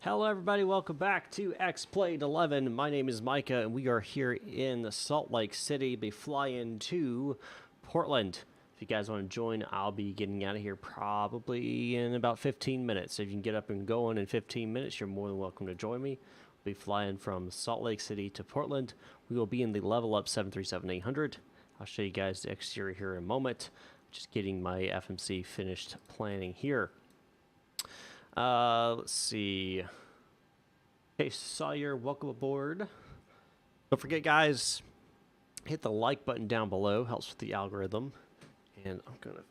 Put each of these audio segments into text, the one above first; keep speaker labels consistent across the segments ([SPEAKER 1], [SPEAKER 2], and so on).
[SPEAKER 1] Hello everybody, welcome back to X-Plate 11. My name is Micah and we are here in Salt Lake City. Be flying to Portland. If you guys want to join, I'll be getting out of here probably in about 15 minutes. So if you can get up and going in 15 minutes, you're more than welcome to join me. We'll be flying from Salt Lake City to Portland. We will be in the LevelUp 737-800. I'll show you guys the exterior here in a moment. Just getting my FMC finished planning here. Let's see. Hey, Sawyer, welcome aboard. Don't forget, guys, hit the like button down below. Helps with the algorithm. And I'm going to...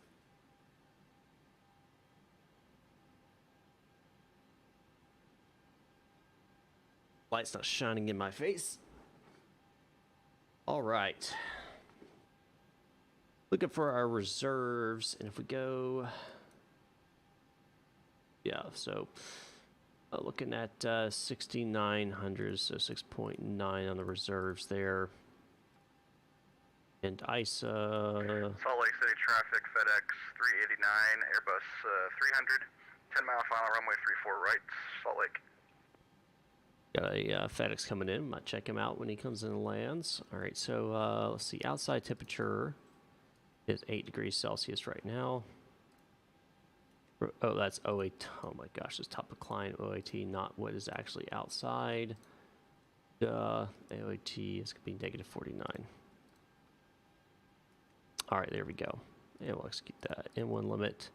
[SPEAKER 1] Light's not shining in my face. All right. Looking for our reserves. And if we go... Yeah, so looking at 6,900, so 6.9 on the reserves there. And ISA.
[SPEAKER 2] Salt Lake City traffic, FedEx 389, Airbus 300, 10-mile final runway 34 right, Salt Lake.
[SPEAKER 1] Got a FedEx coming in. Might check him out when he comes in and lands. All right, so let's see. Outside temperature is 8 degrees Celsius right now. Oh, that's OAT. Oh my gosh, it's top of client OAT, not what is actually outside. AOAT is going to be negative 49. All right, there we go. And we'll execute that. N1 limit.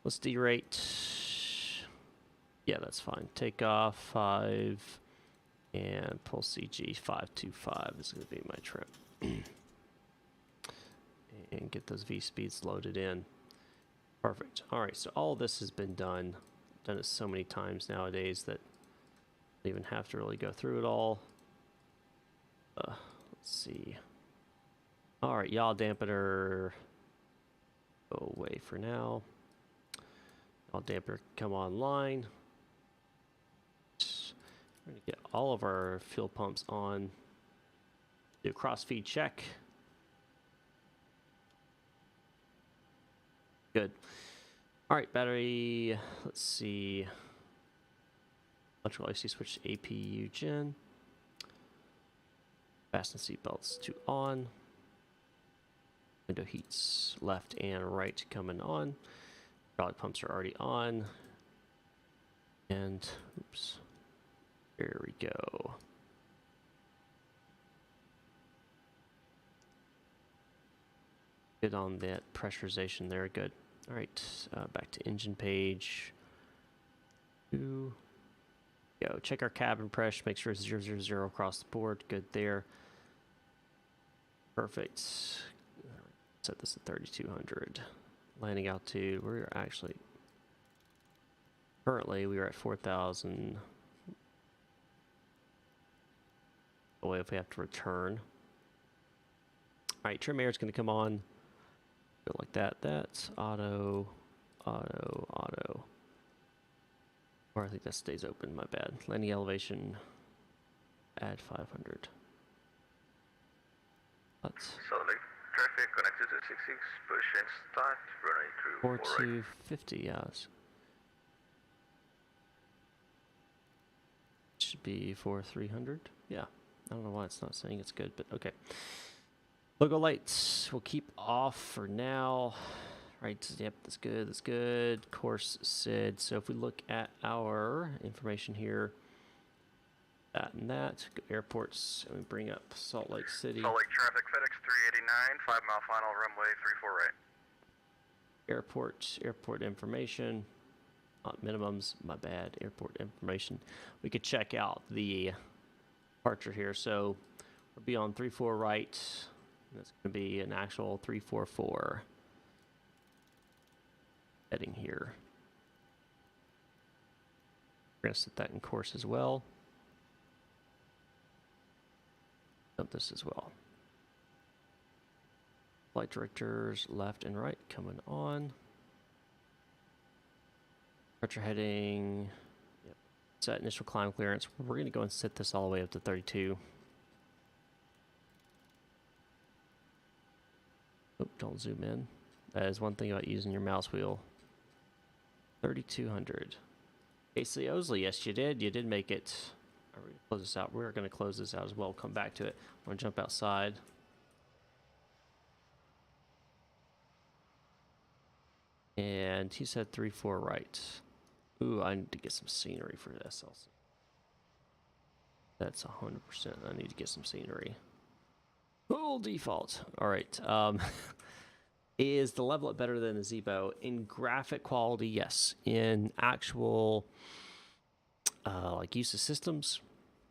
[SPEAKER 1] Let's derate. Yeah, that's fine. Takeoff 5 and pull CG 525 is going to be my trim. And get those V speeds loaded in. Perfect. All right, so all this has been done. Done it so many times nowadays that I don't even have to really go through it all. Let's see. All right, yaw dampener, go away for now. Yaw dampener come online. We're going to get all of our fuel pumps on. Do a cross-feed check. Good. All right, battery, let's see. Electrical IC switch to APU gen. Fasten seatbelts to on. Window heats left and right coming on. Hydraulic pumps are already on. And, oops, there we go. Good on that pressurization there, good. All right, back to engine page 2. Go check our cabin pressure, make sure it's 000 across the board. Good there. Perfect. Set this at 3,200. Landing altitude, we're actually currently we are at 4,000. Away if we have to return. All right, trim air is going to come on. Go like that. That's auto, auto, auto. Or I think that stays open, my bad. Landing elevation, add 500. Let's.
[SPEAKER 2] Salt Lake traffic connected to 66, push and start, running through
[SPEAKER 1] 4250, yes. Should be 4,300. Yeah. I don't know why it's not saying it's good, but okay. Logo lights we'll keep off for now. Right, yep, that's good, that's good. Course SID. So if we look at our information here, that and that, go airports, and we bring up Salt Lake City.
[SPEAKER 2] Salt Lake traffic, FedEx 389, 5-mile final, runway 34 right.
[SPEAKER 1] Airport information. Not minimums, my bad, airport information. We could check out the departure here. So we'll be on 34 right. That's going to be an actual 344 heading here. We're going to set that in course as well. Note this as well. Flight directors left and right coming on. Departure heading. Yep. Set initial climb clearance. We're going to go and set this all the way up to 32. Oh, don't zoom in. That is one thing about using your mouse wheel. 3,200. Casey Osley, yes, you did. You did make it. All right, close this out. We're going to close this out as well. Come back to it. I'm going to jump outside. And he said 3-4 right. Ooh, I need to get some scenery for this also. That's 100%. I need to get some scenery. Full default. All right. Is the LevelUp better than the Zebo? In graphic quality, yes. In actual, like use of systems,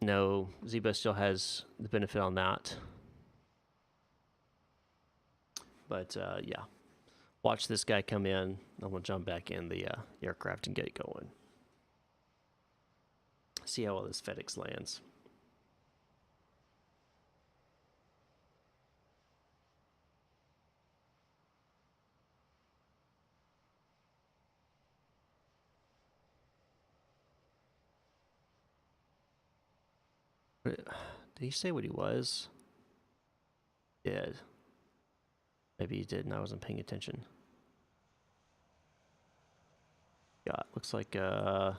[SPEAKER 1] no. Zebo still has the benefit on that. But yeah. Watch this guy come in. I'm going to jump back in the aircraft and get it going. See how well this FedEx lands. Did he say what he was? He did. Maybe he did and I wasn't paying attention. Yeah, it looks like
[SPEAKER 2] Sunday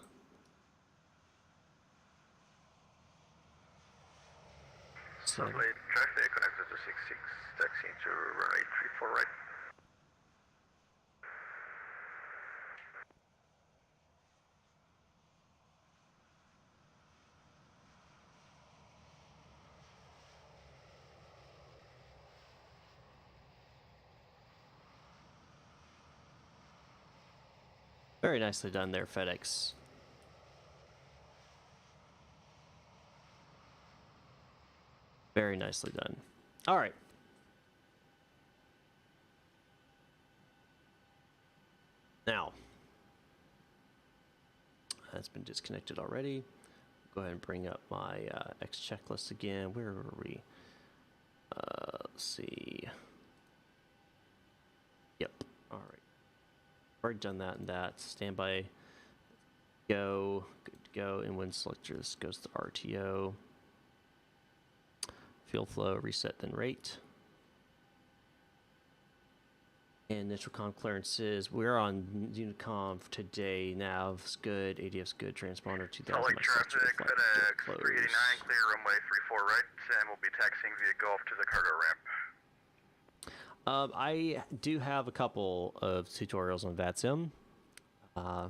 [SPEAKER 2] traffic connected to 66, taxiing to runway 34 right.
[SPEAKER 1] very nicely done there, FedEx. Very nicely done. All right. Now, that's been disconnected already. Go ahead and bring up my X checklist again. Where were we? Let's see. Yep. All right. Already done that and that. Standby. Go. Good to go. And when selector, this goes to RTO. Fuel flow, reset, then rate. And initial comm clearances. We're on Unicom today. Nav's good. ADF's good. Transponder 2000.
[SPEAKER 2] Salt Lake traffic, FedEx 389, clear runway 34 right, and we'll be taxiing via Gulf to the cargo ramp.
[SPEAKER 1] I do have a couple of tutorials on VATSIM. I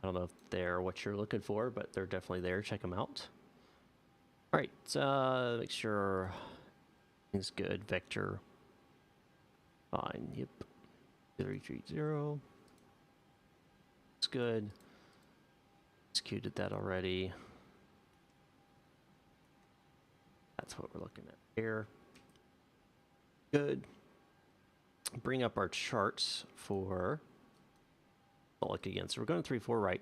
[SPEAKER 1] don't know if they're what you're looking for, but they're definitely there. Check them out. All right, make sure everything's good. Vector, fine. Yep, 330. It's good. Executed that already. That's what we're looking at here. Good. Bring up our charts for Salt Lake again. So we're going 3-4 right.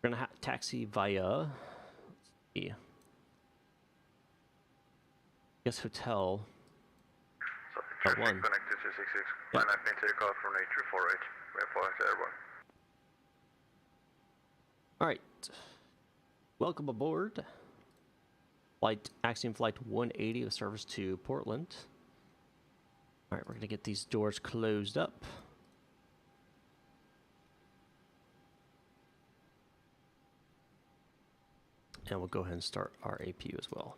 [SPEAKER 1] We're going to taxi via, let's see, I guess hotel.
[SPEAKER 2] So traffic
[SPEAKER 1] one.
[SPEAKER 2] connected to 66, plan up and takeoff from 834 right, ramp to airborne.
[SPEAKER 1] All right. Welcome aboard. Axiom Flight 180 of service to Portland. All right, we're going to get these doors closed up. And we'll go ahead and start our APU as well.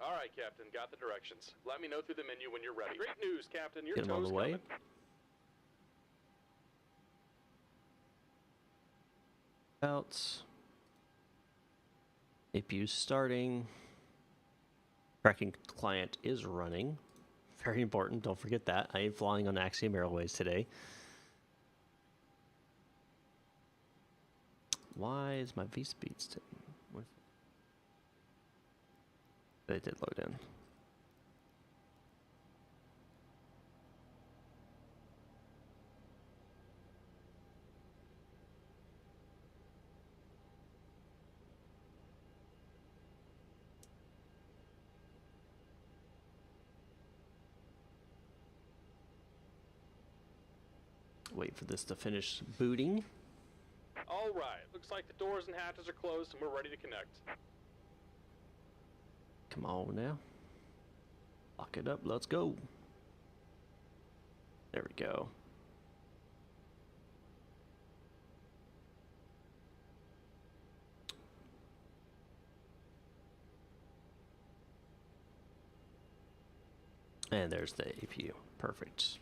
[SPEAKER 3] All right, Captain, got the directions. Let me know through the menu when you're ready. Great news, Captain. Your
[SPEAKER 1] Get them on
[SPEAKER 3] tow's
[SPEAKER 1] the way.
[SPEAKER 3] coming.
[SPEAKER 1] Out. APU starting. Tracking client is running. Very important. Don't forget that. I am flying on Axiom Airways today. Why is my V speed still? They did load in. Wait for this to finish booting.
[SPEAKER 3] All right, looks like the doors and hatches are closed and we're ready to connect.
[SPEAKER 1] Come on now. Lock it up. Let's go. There we go. And there's the APU. Perfect.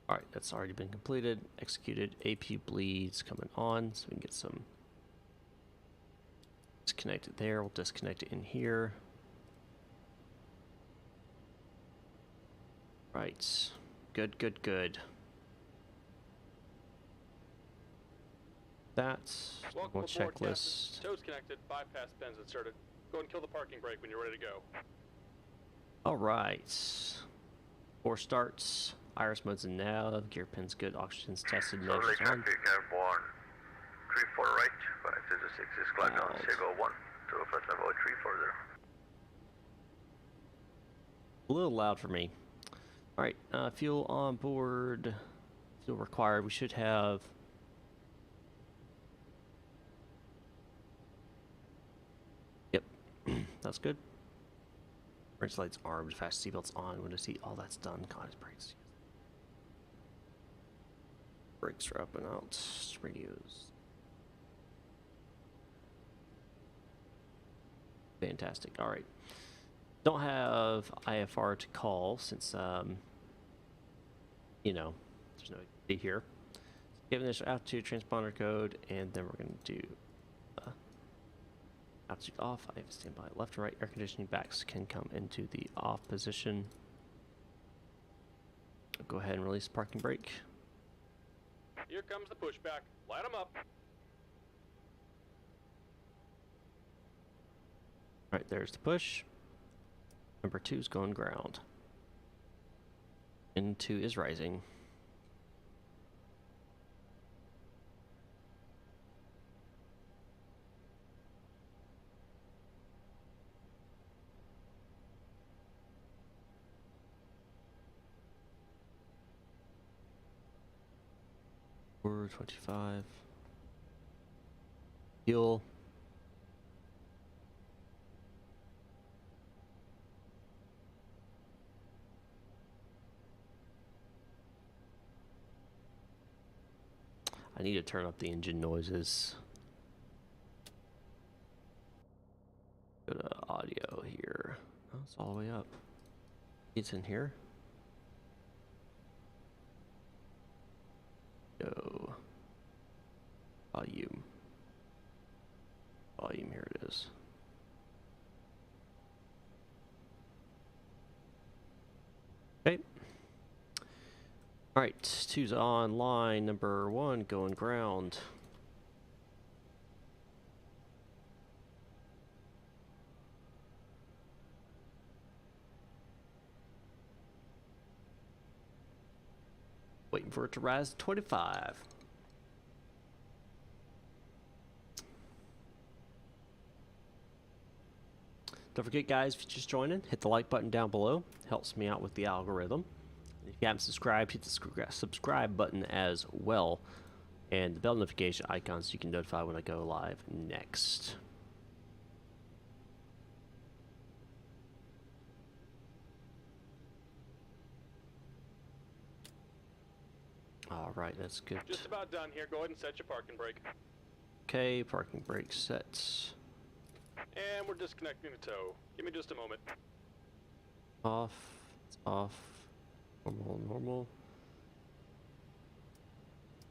[SPEAKER 1] All right, that's already been completed, executed. APU bleeds coming on, so we can get some. Disconnect it there. We'll disconnect it in here. Right. Good, good, good. That's
[SPEAKER 3] Welcome
[SPEAKER 1] one
[SPEAKER 3] aboard, Captain.
[SPEAKER 1] checklist.
[SPEAKER 3] Toes connected, bypass pins inserted. Go ahead and kill the parking brake when you're ready to go.
[SPEAKER 1] All right. 4 starts. Iris mode's in nav. Gear pin's good. Oxygen's tested.
[SPEAKER 2] Solid
[SPEAKER 1] Navigation's on.
[SPEAKER 2] traffic airborne 34 right, connect to the 6 is glide on Seagull 1 to flight level 3 further.
[SPEAKER 1] A little loud for me. All right. Fuel on board. Fuel required. We should have. Yep. That's good. Brakes lights armed. Fast seatbelts on. When I see all that's done. God, his brakes. Brakes are up and out. Radios. Fantastic. All right. Don't have IFR to call since, you know, there's no activity here. Give initial altitude transponder code, and then we're going to do altitude off. I have to stand by. Left and right air conditioning backs can come into the off position. Go ahead and release parking brake.
[SPEAKER 3] Here comes the pushback. Light them up.
[SPEAKER 1] All right, there's the push. Number 2's going ground. M.2 is rising. We're 25. Fuel. I need to turn up the engine noises. Go to audio here. Oh, it's all the way up. It's in here. Go. Volume. Volume, here it is. Okay. All right, 2's online. Number 1 going ground. Waiting for it to rise to 25. Don't forget, guys, if you're just joining, hit the like button down below. Helps me out with the algorithm. If you haven't subscribed, hit the subscribe button as well. And the bell notification icon so you can notify when I go live next. All right, that's good.
[SPEAKER 3] Just about done here. Go ahead and set your parking brake.
[SPEAKER 1] Okay, parking brake sets.
[SPEAKER 3] And we're disconnecting the tow. Give me just a moment.
[SPEAKER 1] Off. It's off. Normal, normal.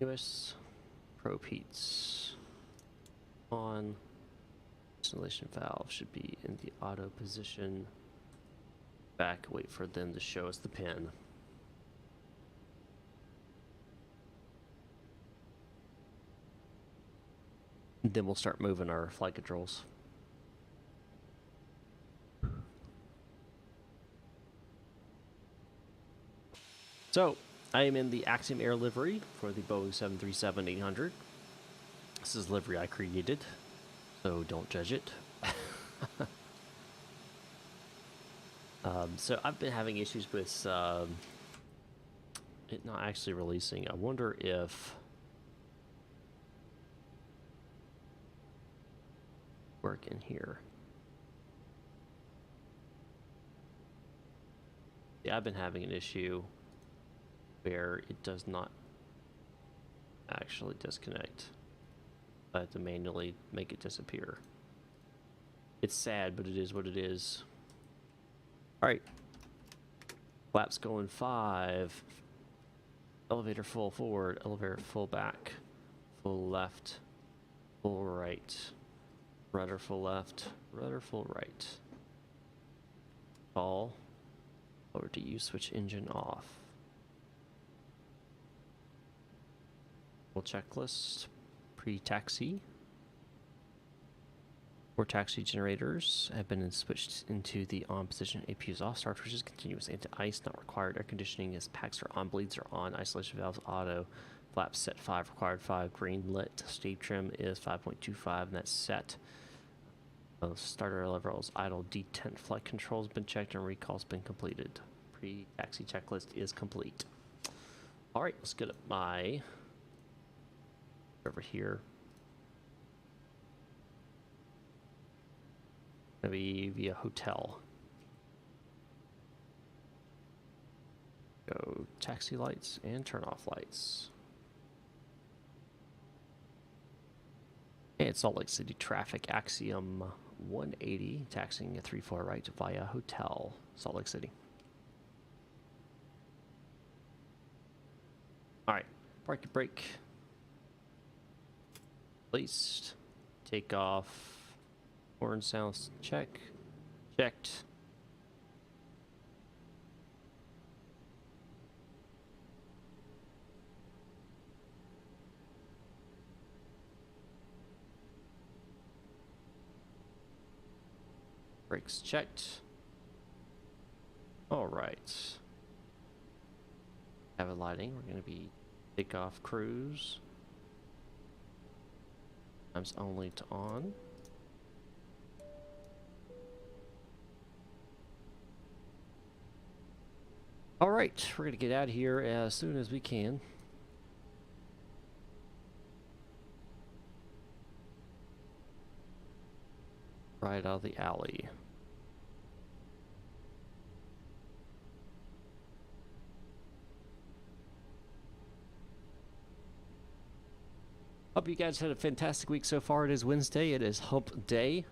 [SPEAKER 1] US probe heats on. Installation valve should be in the auto position. Back, wait for them to show us the pin. Then we'll start moving our flight controls. So, I am in the Axiom Air livery for the Boeing 737-800. This is livery I created, so don't judge it. So I've been having issues with it not actually releasing. I wonder if work in here. Yeah, I've been having an issue where it does not actually disconnect. I have to manually make it disappear. It's sad, but it is what it is. Alright. Flaps going 5. Elevator full forward, elevator full back, full left, full right, rudder full left, rudder full right. All over to use switch engine off. Full checklist, pre-taxi. 4 taxi generators have been switched into the on position. APU is off. Start switch is continuous. Anti-ice not required. Air conditioning is packs are on. Bleeds are on. Isolation valves auto. Flaps set 5. Required 5. Green lit. Stage trim is 5.25 and that's set. Starter level is idle. detent flight control has been checked and recall's been completed. Pre-taxi checklist is complete. Alright, let's get up my over here. Gonna be via hotel. Go taxi lights and turn off lights. And Salt Lake City traffic Axiom 180, taxiing a 3-4 right via hotel, Salt Lake City. Alright, park your brake. Placed. Take off. Horn sounds check. Checked. Brakes checked. All right. Have a lighting. We're going to be takeoff cruise. Times only to on. All right, we're going to get out of here as soon as we can. Right out of the alley. Hope you guys had a fantastic week so far. It is Wednesday. It is hump day.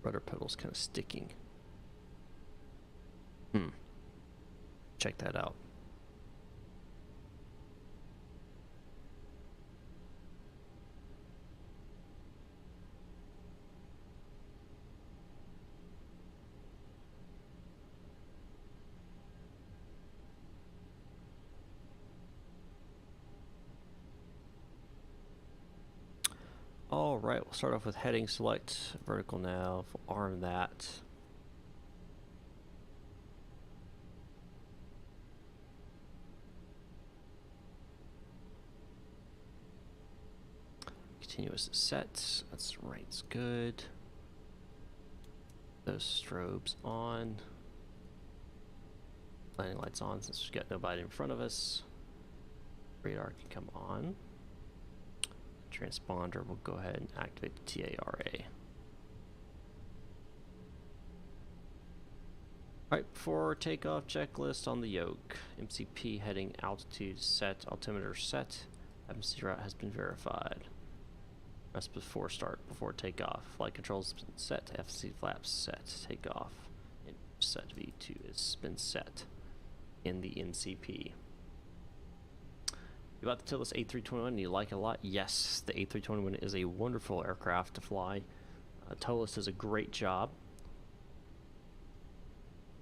[SPEAKER 1] Rudder pedal's kind of sticking. Check that out. All right, we'll start off with heading select vertical nav. We'll arm that. Continuous is set. That's right, it's good. Those strobes on. Landing lights on since we've got nobody in front of us. Radar can come on. Transponder, we'll go ahead and activate the TARA. Alright, for takeoff checklist on the Yoke. MCP heading altitude set, altimeter set. Atmosphere route has been verified. Rest before start, before takeoff. Flight controls has been set, FC flaps set, takeoff. And set V2 has been set in the NCP. You bought the Tillis A321 and you like it a lot? Yes, the A321 is a wonderful aircraft to fly. Tillis does a great job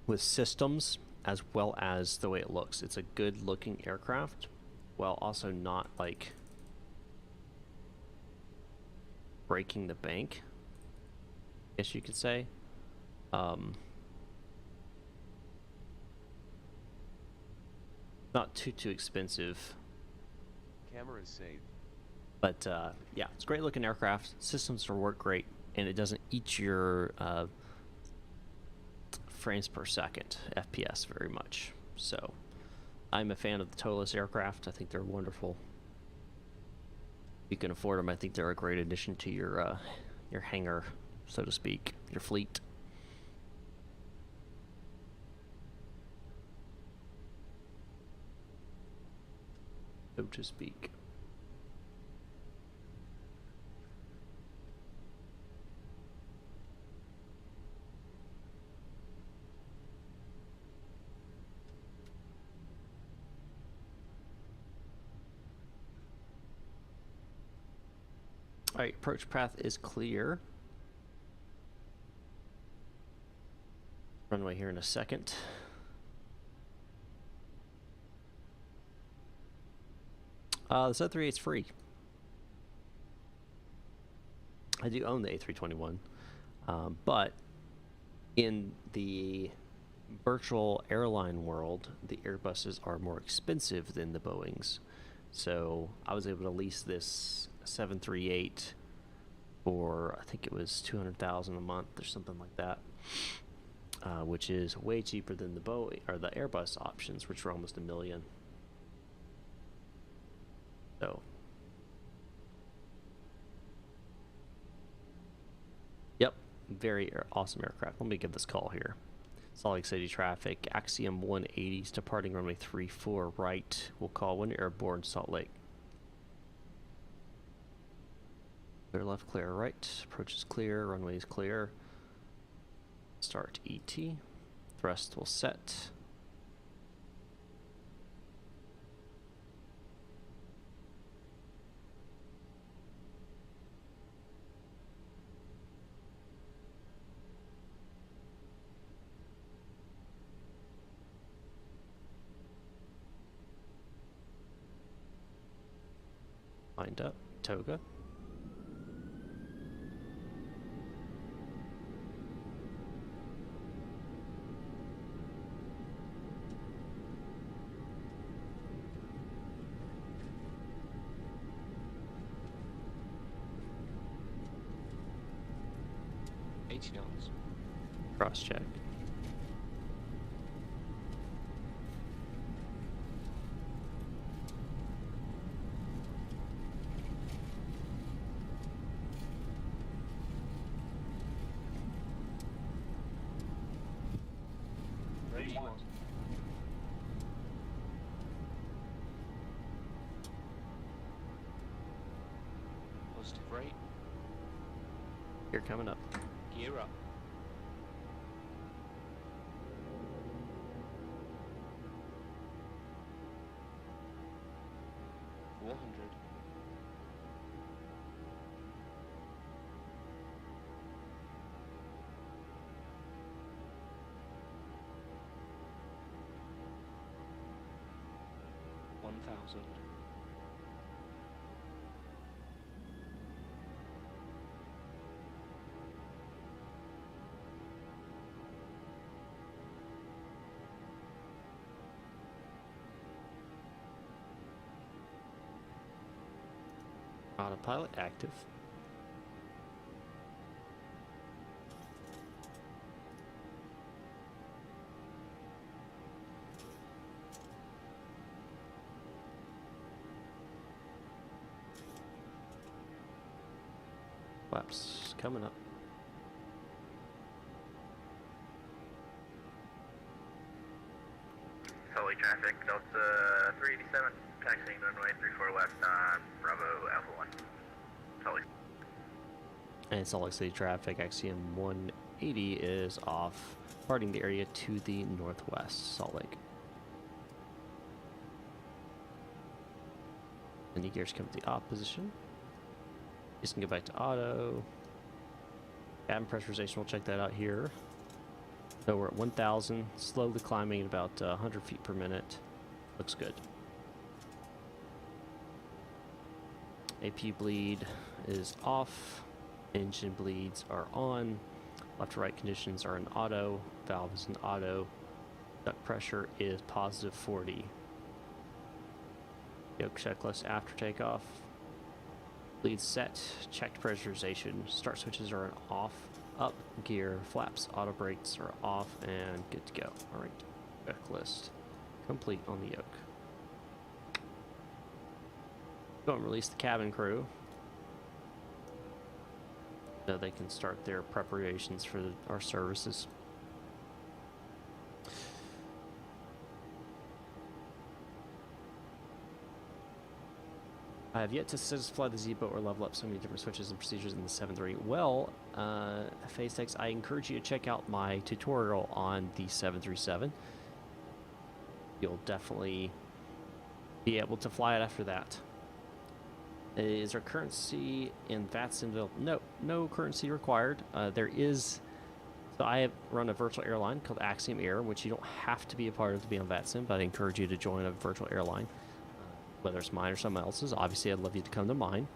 [SPEAKER 1] with systems as well as the way it looks. It's a good looking aircraft while also not like breaking the bank, I guess you could say. Not too expensive.
[SPEAKER 4] Camera is saved.
[SPEAKER 1] But yeah, it's a great looking aircraft. Systems work great, and it doesn't eat your frames per second, FPS, very much. So I'm a fan of the Tillis aircraft. I think they're wonderful. If you can afford them, I think they're a great addition to your hangar so to speak, your fleet. So to speak. All right, approach path is clear. Runway here in a second. The 738 is free. I do own the A321, but in the virtual airline world, the Airbuses are more expensive than the Boeings. So I was able to lease this 738 for, I think it was $200,000 a month or something like that, which is way cheaper than the Boeing or the Airbus options, which were almost $1 million. So, yep, very awesome aircraft. Let me give this call here. Salt Lake City traffic, Axiom 180s departing runway 34 right. We'll call when airborne, Salt Lake. Clear left, clear right. Approach is clear, runway is clear. Start ET. Thrust will set. Lined up, toga.
[SPEAKER 4] $80.
[SPEAKER 1] Cross check.
[SPEAKER 4] Positive rate.
[SPEAKER 1] Here coming up.
[SPEAKER 4] Gear up. $400. $1,000.
[SPEAKER 1] Autopilot active. Flaps coming up.
[SPEAKER 2] Salt Lake traffic, Delta 387, taxiing runway 34 left on Bravo Alpha 1. Salt Lake.
[SPEAKER 1] And Salt Lake City traffic, Axiom 180 is off, departing the area to the northwest, Salt Lake. And the gears come to the op position. Just can go back to auto. Cabin pressurization, we'll check that out here. So we're at 1,000, slowly climbing at about 100 feet per minute. Looks good. AP bleed is off. Engine bleeds are on. Left to right conditions are in auto. Valve is in auto. Duct pressure is positive 40. Yoke checklist after takeoff. Bleed set. Checked pressurization. Start switches are off. Up gear. Flaps. Auto brakes are off and good to go. Alright. Checklist complete on the yoke. Go and release the cabin crew. so they can start their preparations for our services. I have yet to satisfy the Z-boat or level up so many different switches and procedures in the 7.3. Well, FaceTex, I encourage you to check out my tutorial on the 737. You'll definitely be able to fly it after that. Is there currency in VATSIM? No currency required. There is. So I run a virtual airline called Axiom Air, which you don't have to be a part of to be on VATSIM, but I encourage you to join a virtual airline, whether it's mine or someone else's. Obviously, I'd love you to come to mine,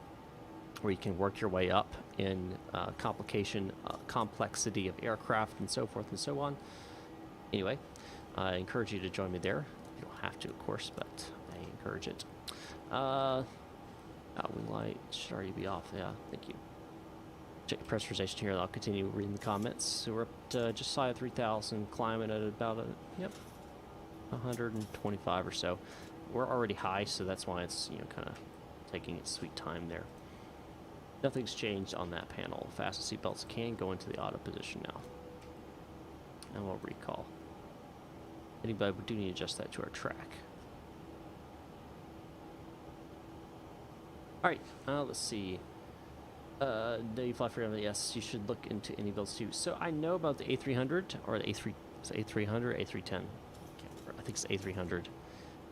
[SPEAKER 1] where you can work your way up in complexity of aircraft and so forth and so on. Anyway, I encourage you to join me there. You don't have to, of course, but I encourage it. Wing light should already be off. Yeah, thank you. Check your pressurization here, and I'll continue reading the comments. So we're up to just shy of 3,000, climbing at about 125 or so. We're already high, so that's why it's kind of taking its sweet time there. Nothing's changed on that panel. Fasten seatbelts can go into the auto position now, and we'll recall. Anybody, we do need to adjust that to our track. Alright, let's see. Do you fly for yes, you should look into any builds too. So I know about the A300, or the A300, A310. I think it's A300.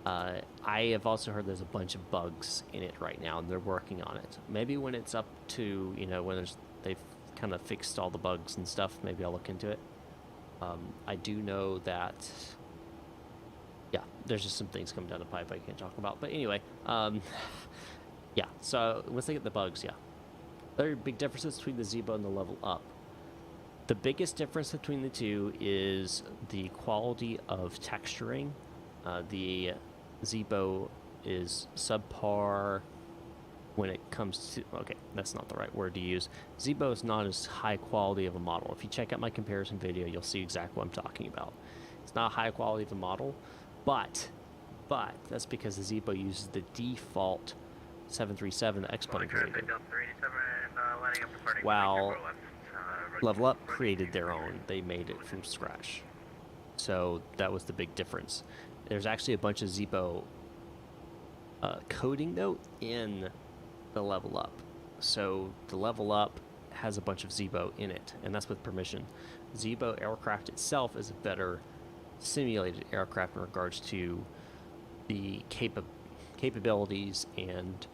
[SPEAKER 1] I have also heard there's a bunch of bugs in it right now, and they're working on it. Maybe when it's up to, when they've kind of fixed all the bugs and stuff, maybe I'll look into it. I do know that, there's just some things coming down the pipe I can't talk about. But anyway, so once they get the bugs, there are big differences between the Z-boat and the level up. The biggest difference between the two is the quality of texturing. The Z-boat is subpar when it comes to... Okay, that's not the right word to use. Z-boat is not as high quality of a model. If you check out my comparison video, you'll see exactly what I'm talking about. It's not a high quality of a model, but that's because the Z-boat uses the default 737 X-plane created. While LevelUp created their own. They made it from scratch. So that was the big difference. There's actually a bunch of Z-boat coding, though, in the LevelUp. So the LevelUp has a bunch of Z-boat in it, and that's with permission. Z-boat aircraft itself is a better simulated aircraft in regards to the capabilities and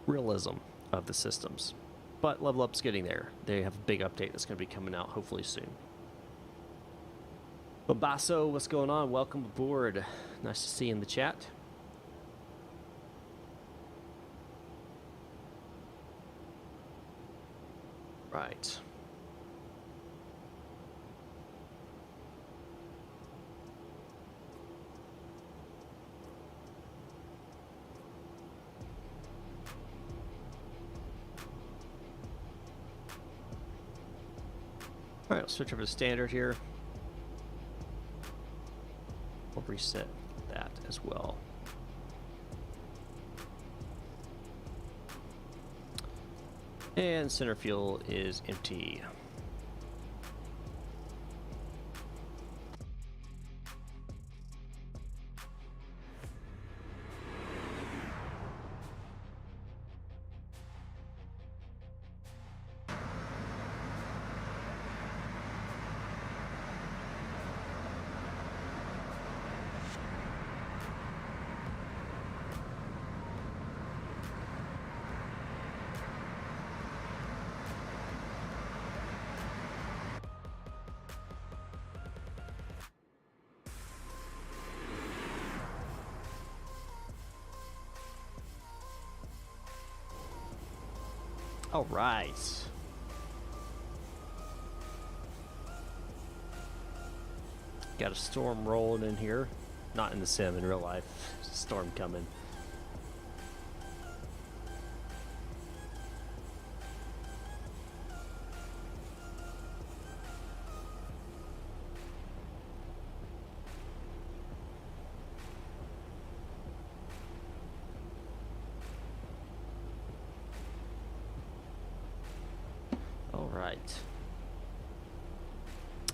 [SPEAKER 1] realism of the systems. But LevelUp's getting there. They have a big update that's going to be coming out hopefully soon. Babasso, what's going on? Welcome aboard. Nice to see you in the chat. Right. All right, we'll switch over to standard here. We'll reset that as well. And center fuel is empty. All right. Got a storm rolling in here. Not in the sim, in real life. There's a storm coming.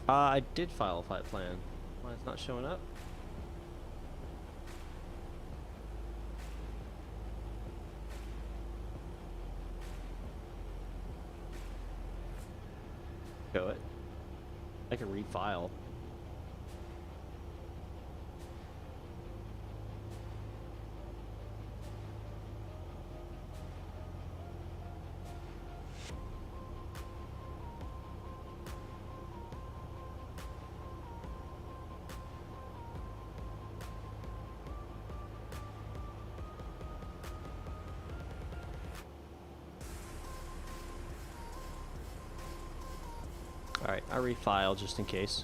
[SPEAKER 1] But I did file a flight plan. Why it's not showing up? Show it. I can refile. Alright, I refile just in case.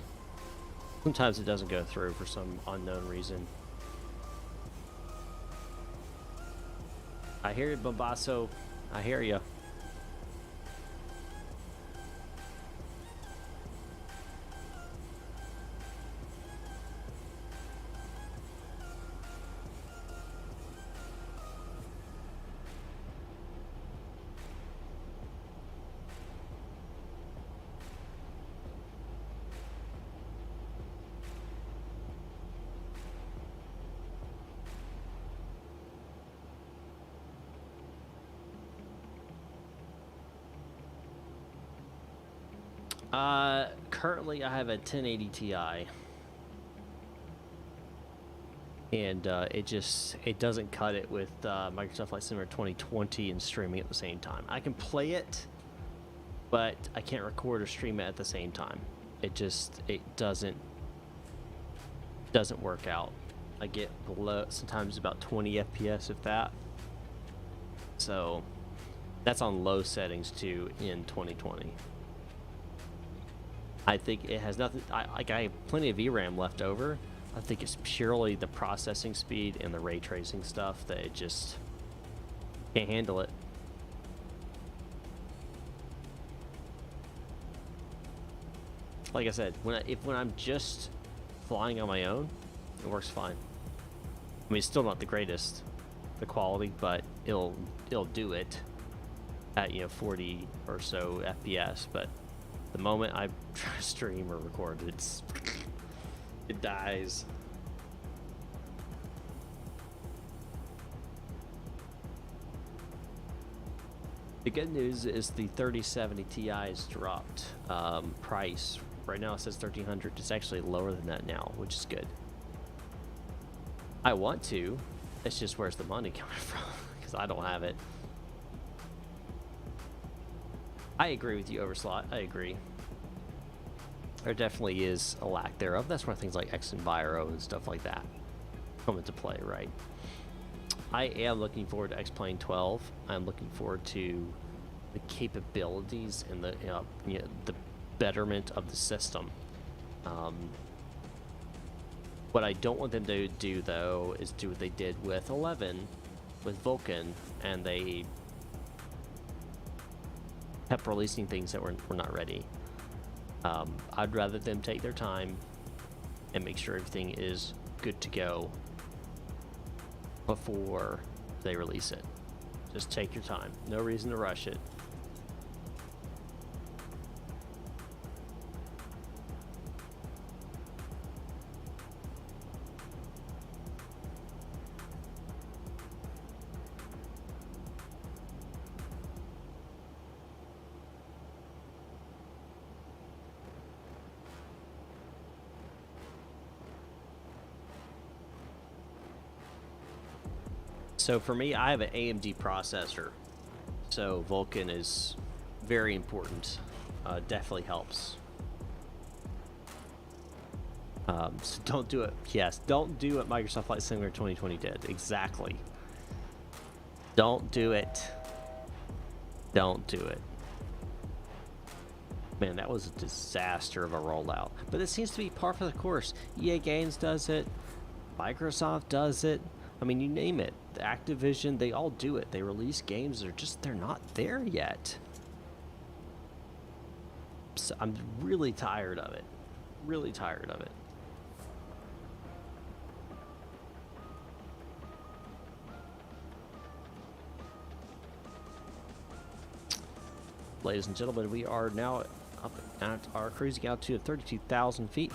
[SPEAKER 1] Sometimes it doesn't go through for some unknown reason. I hear you, Bombasso. I hear you. Currently I have a 1080 Ti, and it doesn't cut it with Microsoft Flight Simulator 2020 and streaming at the same time. I can play it, but I can't record or stream it at the same time. It doesn't work out. I get below sometimes about 20 FPS if that. So that's on low settings too in 2020. I think it has nothing. I have plenty of VRAM left over. I think it's purely the processing speed and the ray tracing stuff that it just can't handle it. Like I said, when I'm just flying on my own, it works fine. I mean, it's still not the greatest, the quality, but it'll do it at 40 or so FPS. But the moment I try to stream or record, it dies. The good news is the 3070 Ti has dropped price. Right now it says 1300. It's actually lower than that now, which is good. I want to. It's just where's the money coming from? Because I don't have it. I agree with you, Overslot. I agree. There definitely is a lack thereof. That's where things like X and Biro and stuff like that come into play, right? I am looking forward to X-Plane 12. I'm looking forward to the capabilities and the the betterment of the system. What I don't want them to do, though, is do what they did with 11, with Vulcan, and they kept releasing things that were not ready. I'd rather them take their time and make sure everything is good to go before they release it. Just take your time. No reason to rush it. So for me, I have an AMD processor, so Vulkan is very important. Definitely helps. So don't do it. Yes, don't do what Microsoft Flight Simulator 2020 did. Exactly. Don't do it. Don't do it. Man, that was a disaster of a rollout. But it seems to be par for the course. EA Games does it. Microsoft does it. I mean, you name it. The Activision, they all do it. They release games, they're not there yet. So I'm really tired of it. Really tired of it. ladies and gentlemen. We are now up at our cruising altitude of 32,000 feet.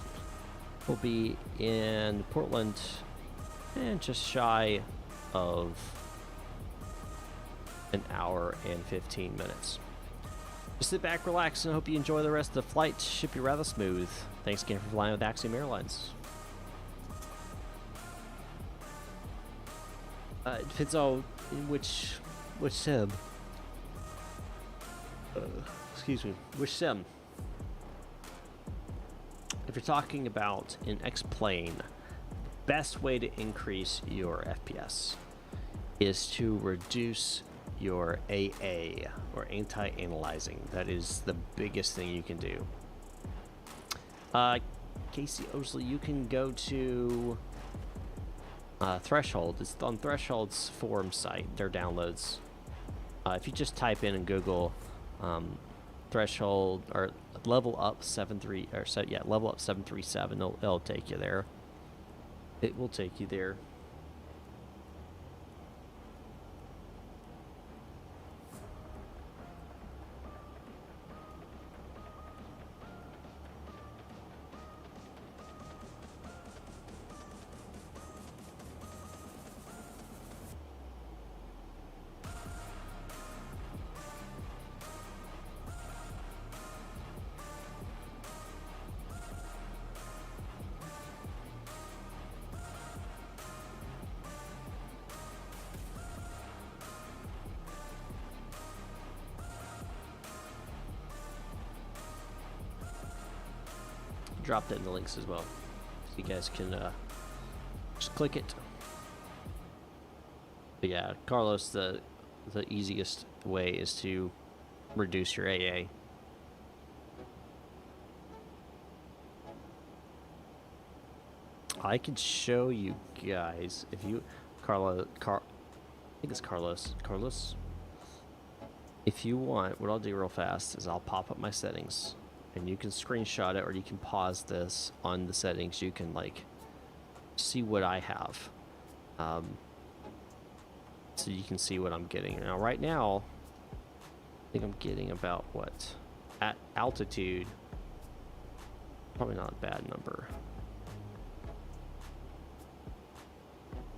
[SPEAKER 1] We'll be in Portland and just shy of an hour and 15 minutes. Just sit back, relax, and hope you enjoy the rest of the flight. Should be rather smooth. Thanks again for flying with ASUS Airlines. It depends on which sim. Excuse me, which sim. If you're talking about an X-plane, best way to increase your FPS is to reduce your AA, or anti-analyzing. That is the biggest thing you can do. Casey Osley, you can go to Threshold. It's on Threshold's forum site, their downloads. If you just type in Google Threshold or LevelUp 737, it'll take you there. It will take you there. Drop that in the links as well, so you guys can just click it. But yeah, Carlos, the easiest way is to reduce your AA. I can show you guys if you, I think it's Carlos. If you want, what I'll do real fast is I'll pop up my settings. And you can screenshot it, or you can pause this on the settings. You can like see what I have, so you can see what I'm getting. Now, right now, I think I'm getting about what at altitude. Probably not a bad number.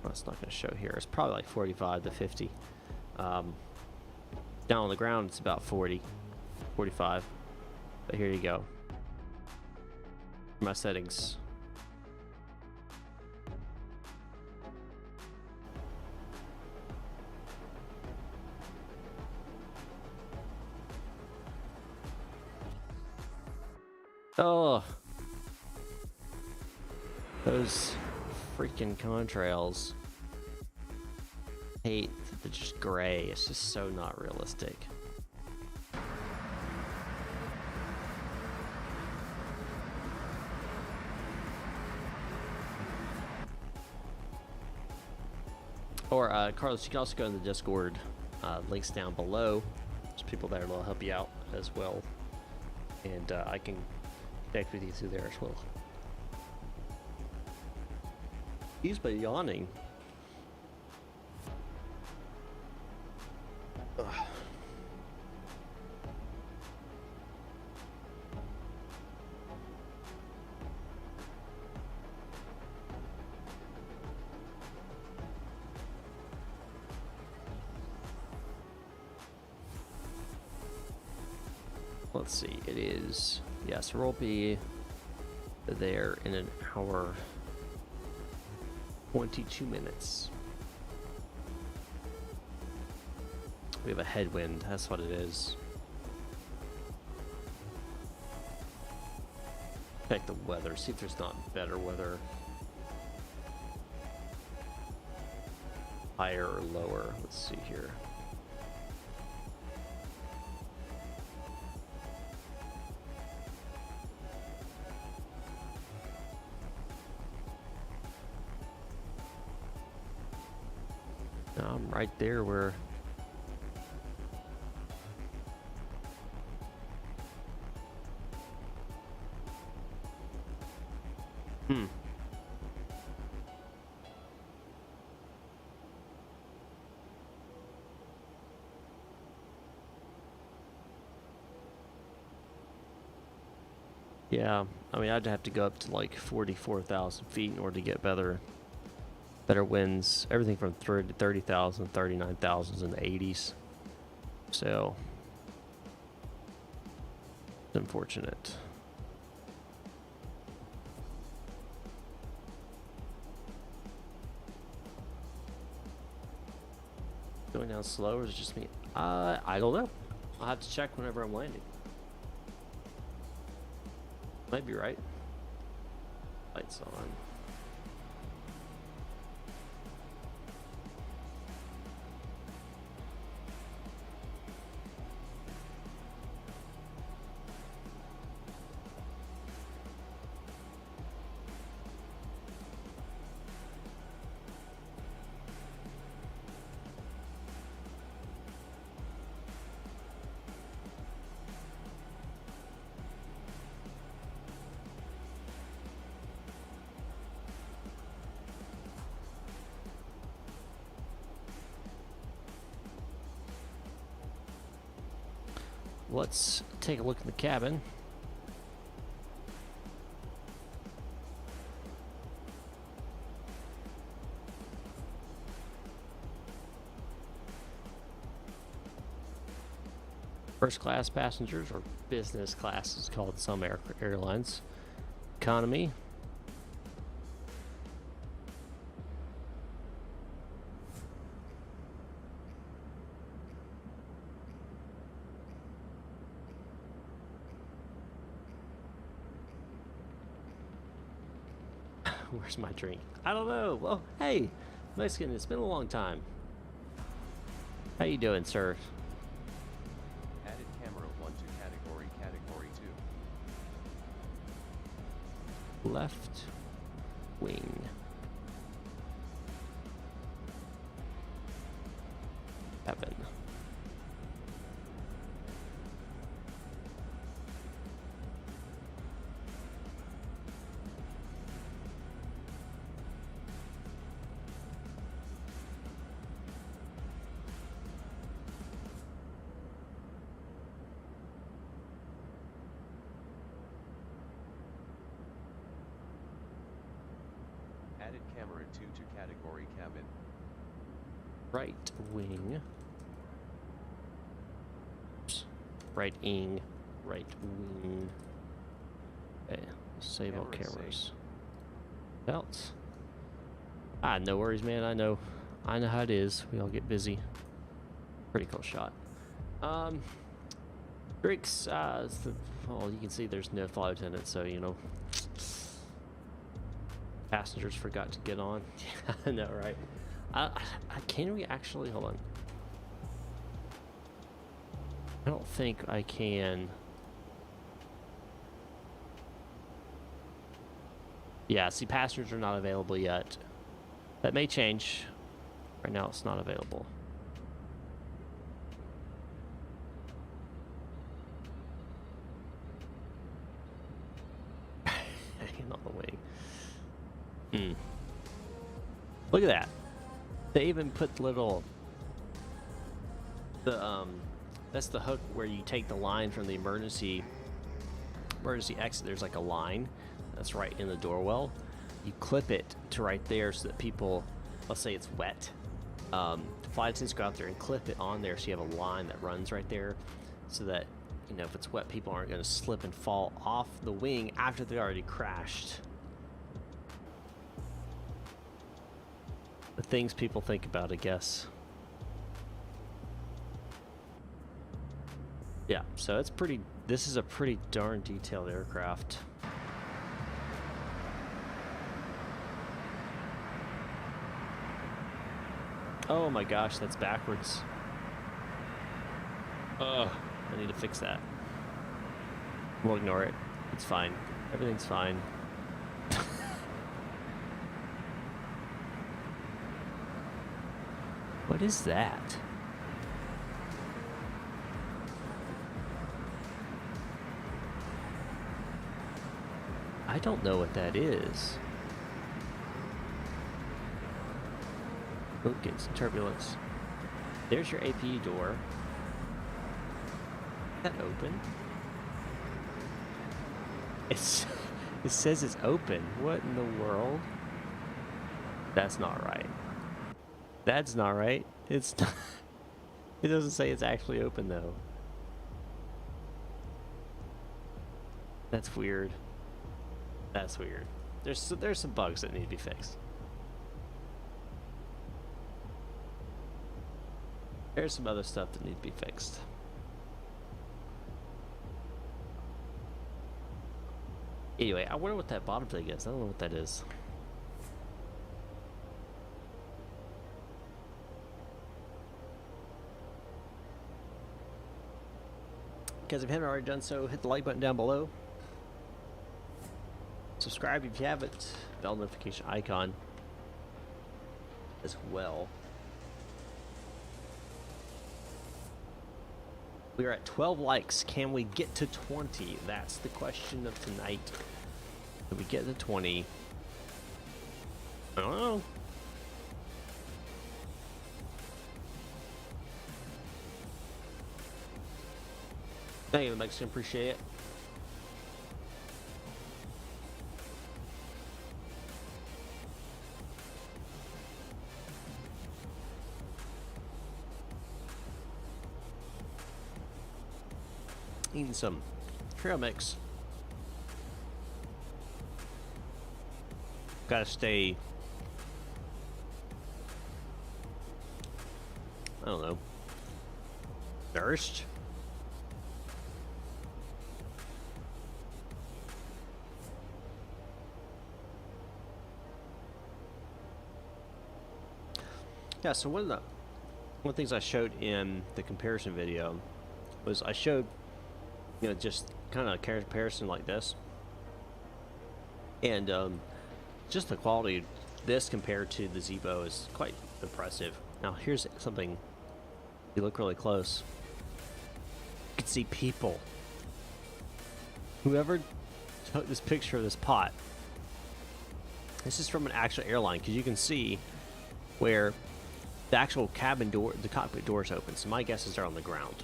[SPEAKER 1] Well, it's not going to show here. It's probably like 45 to 50. Down on the ground, it's about 40, 45. But here you go. My settings. Oh, those freaking contrails. Hate that they're just gray. It's just so not realistic. Or, Carlos, you can also go in the Discord. Links down below. There's people there that'll help you out as well. And I can connect with you through there as well. Excuse me, yawning. Ugh. Let's see, it is, yes, we'll be there in an hour, 22 minutes. We have a headwind, that's what it is. Check the weather, see if there's not better weather. Higher or lower, let's see here. I'm right there where Yeah, I mean, I'd have to go up to like 44,000 feet in order to get better winds. Everything from 30,000, 39,000s in the 80s. So, it's unfortunate. Going down slow, or is it just me? I don't know. I'll have to check whenever I'm landing. Might be right. Lights on. Let's take a look in the cabin. First class passengers, or business class is called in some airlines. Economy. Where's my drink? I don't know. Well, hey, Mexican, it's been a long time. How you doing, sir?
[SPEAKER 5] Added camera 1 to category 2.
[SPEAKER 1] Left wing. Cabin.
[SPEAKER 5] Added camera 2 to category cabin.
[SPEAKER 1] Right wing. Oops. Right-ing. Right wing. Okay. Save all
[SPEAKER 5] Camera
[SPEAKER 1] cameras. Belts. Ah, no worries, man. I know how it is. We all get busy. Pretty cool shot. Drinks. Well, you can see there's no flight attendant, so you know. Passengers forgot to get on. I know, right? Can we actually hold on? I don't think I can. Yeah, see, passengers are not available yet. That may change. Right now, it's not available. Hanging on the wing. Look at that. They even put that's the hook where you take the line from the emergency exit. There's like a line that's right in the door well. You clip it to right there so that people, let's say it's wet, flight attendants go out there and clip it on there so you have a line that runs right there so that, you know, if it's wet, people aren't going to slip and fall off the wing after they already crashed. The things people think about, I guess. Yeah, so it's pretty, this is a pretty darn detailed aircraft. Oh my gosh, that's backwards. Ugh, I need to fix that. We'll ignore it. It's fine. Everything's fine. What is that? I don't know what that is. Oh, getting some turbulence. There's your APU door. Is that open? It's it says it's open. What in the world? That's not right. That's not right. It's not, it doesn't say it's actually open though. That's weird. That's weird. There's some bugs that need to be fixed. There's some other stuff that needs to be fixed. Anyway, I wonder what that bottom thing is. I don't know what that is. Guys, if you haven't already done so, hit the like button down below. Subscribe if you haven't. Bell notification icon as well. We are at 12 likes. Can we get to 20? That's the question of tonight. Can we get to 20? I don't know. Thank you, Mexican. Appreciate it. Eating some trail mix. Gotta stay, I don't know, nourished. Yeah, so one of the things I showed in the comparison video was I showed, you know, just kind of a comparison like this, and just the quality of this compared to the Zeebo is quite impressive. Now here's something, if you look really close, you can see people. Whoever took this picture of this pot, this is from an actual airline, because you can see where the actual cabin door, the cockpit door is open. So my guess is they're on the ground.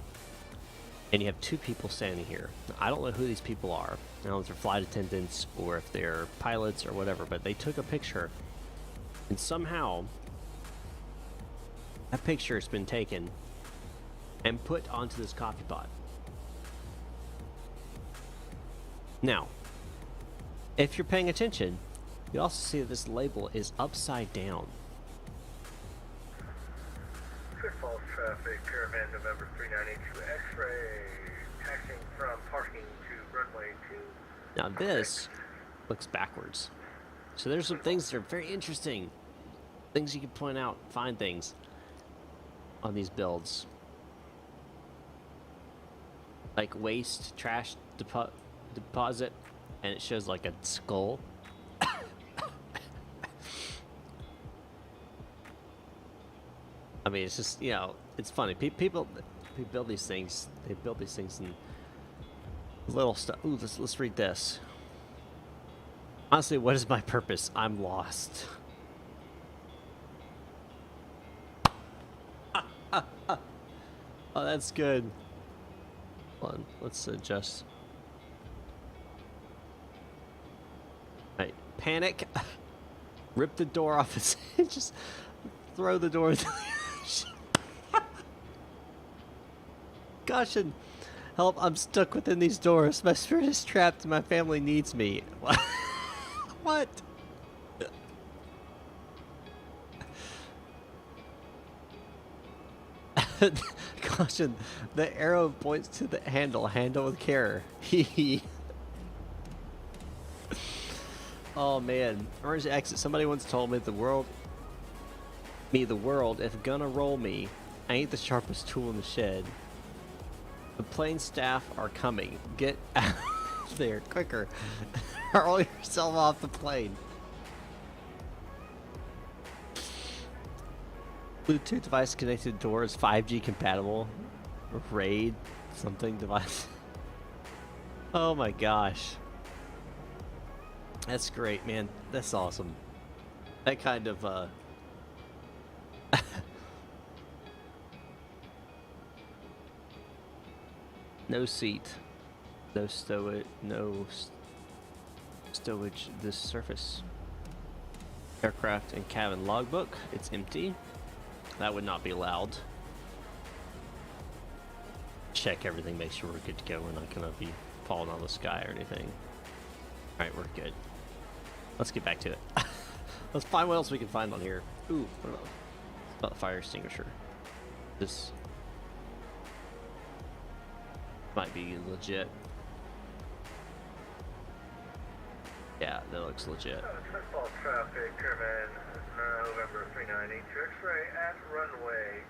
[SPEAKER 1] And you have two people standing here. I don't know who these people are. I don't know if they're flight attendants or if they're pilots or whatever, but they took a picture. And somehow, that picture has been taken and put onto this coffee pot. Now, if you're paying attention, you also see that this label is upside down.
[SPEAKER 2] Clear Falls traffic, Caravan November 392 X-ray, taxiing from parking to runway 2.
[SPEAKER 1] Now this looks backwards. So there's some things that are very interesting. Things you can point out, find things on these builds. Like waste, trash deposit, and it shows like a skull. I mean, it's just, you know, it's funny. People build these things. They build these things in little stuff. Ooh, let's read this. Honestly, what is my purpose? I'm lost. Oh, that's good. Hold on, let's adjust. Right, panic. Rip the door off its just throw the door. Caution! Help, I'm stuck within these doors. My spirit is trapped and my family needs me. What? Caution, the arrow points to the handle. Handle with care. Oh man. Emergency exit. Somebody once told me the world, if gonna roll me, I ain't the sharpest tool in the shed. The plane staff are coming. Get out there quicker. Roll yourself off the plane. Bluetooth device connected door is 5G compatible. RAID something device. Oh my gosh. That's great, man. That's awesome. That kind of no seat, no stow it, no Stowage this surface. Aircraft and cabin logbook. It's empty. That would not be allowed. Check everything, make sure we're good to go. We're not going to be falling out of the sky or anything. Alright, we're good. Let's get back to it. Let's find what else we can find on here. Ooh, what about the fire extinguisher? This might be legit. Yeah, that looks legit.
[SPEAKER 2] Football traffic, Caravan, November 398 X-ray at runway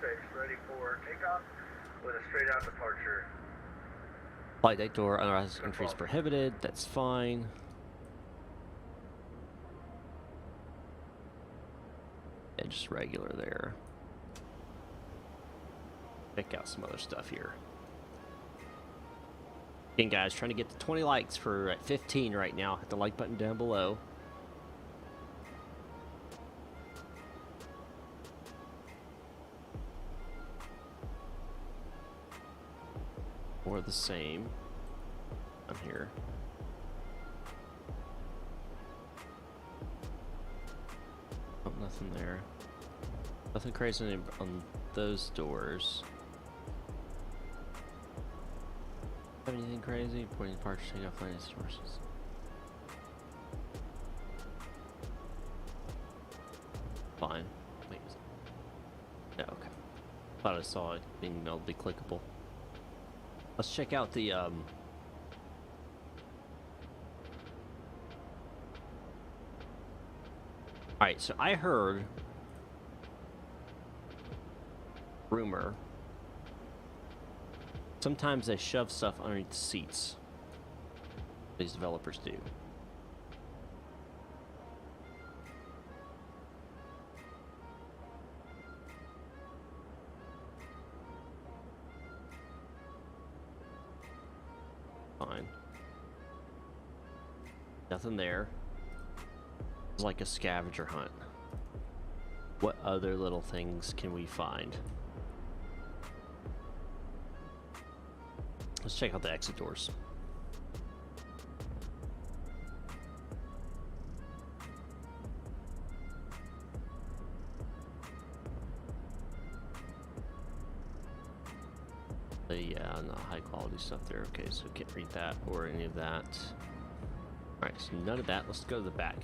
[SPEAKER 2] 26, ready for takeoff with a straight out departure.
[SPEAKER 1] Flight deck door, unauthorized entry is prohibited. That's fine. Yeah, just regular there. Check out some other stuff here. Again, guys, trying to get to 20 likes for 15 right now. Hit the like button down below. Or the same. I'm here. Oh, nothing there. Nothing crazy on those doors. Have anything crazy? Pointing departure, takeoff, landing sources. Fine. Wait. Yeah, okay. Thought I saw it being able to be clickable. Let's check out the Alright, so I heard rumor sometimes they shove stuff underneath the seats. These developers do. Fine. Nothing there. It's like a scavenger hunt. What other little things can we find? Let's check out the exit doors. Yeah, not high quality stuff there. Okay, so can't read that or any of that. Alright, so none of that. Let's go to the back